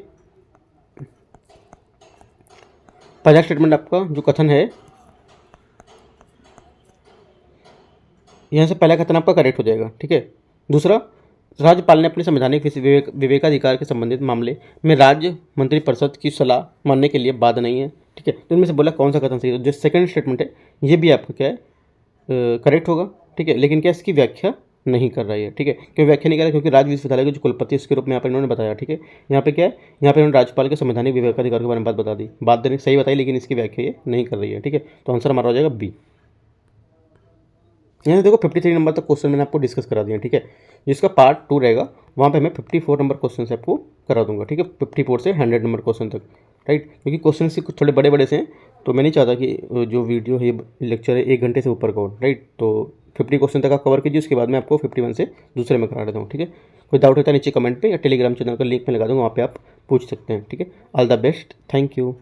पहला स्टेटमेंट आपका जो कथन है यहाँ से पहला कथन आपका करेक्ट हो जाएगा, ठीक है। दूसरा, राज्यपाल ने अपने संवैधानिक विवेकाधिकार के संबंधित मामले में राज्य मंत्री परिषद की सलाह मानने के लिए बाध्य नहीं है, ठीक है। तो इनमें से बोला कौन सा कथन सही है, जो सेकंड स्टेटमेंट है ये भी आपका क्या है करेक्ट होगा, ठीक है। लेकिन क्या इसकी व्याख्या नहीं कर रही है, ठीक है। क्यों व्याख्या नहीं कर रहा है, क्योंकि राज्य विश्वविद्यालय के जो कुलपति उसके रूप में यहाँ पर इन्होंने बताया, ठीक है। यहाँ पे क्या है, यहाँ पे इन्होंने राज्यपाल के संवैधानिक विवेकाधिकार के बारे में बात बता दी, बात देने सही बताई, लेकिन इसकी व्याख्या ये नहीं कर रही है, ठीक है। तो आंसर हमारा हो जाएगा बी। यहाँ देखो 53 नंबर तक क्वेश्चन मैंने आपको डिस्कस करा दिया, ठीक है। जिसका पार्ट 2 रहेगा वहाँ पे मैं 54 नंबर क्वेश्चन से आपको करा दूंगा, ठीक है। 54 से 100 नंबर क्वेश्चन तक, राइट। क्योंकि क्वेश्चन से कुछ थोड़े बड़े बड़े से हैं, तो मैं नहीं चाहता कि जो वीडियो है लेक्चर है 1 घंटे से ऊपर का हो, राइट। तो 50 क्वेश्चन तक आप कवर कीजिए, उसके बाद मैं आपको 51 से दूसरे में करा देता हूँ। ठीक है, कोई डाउट होता है नीचे कमेंट पे या टेलीग्राम चैनल का लिंक में लगा दूँगा, वहाँ पे आप पूछ सकते हैं। ठीक है, all the best, thank you.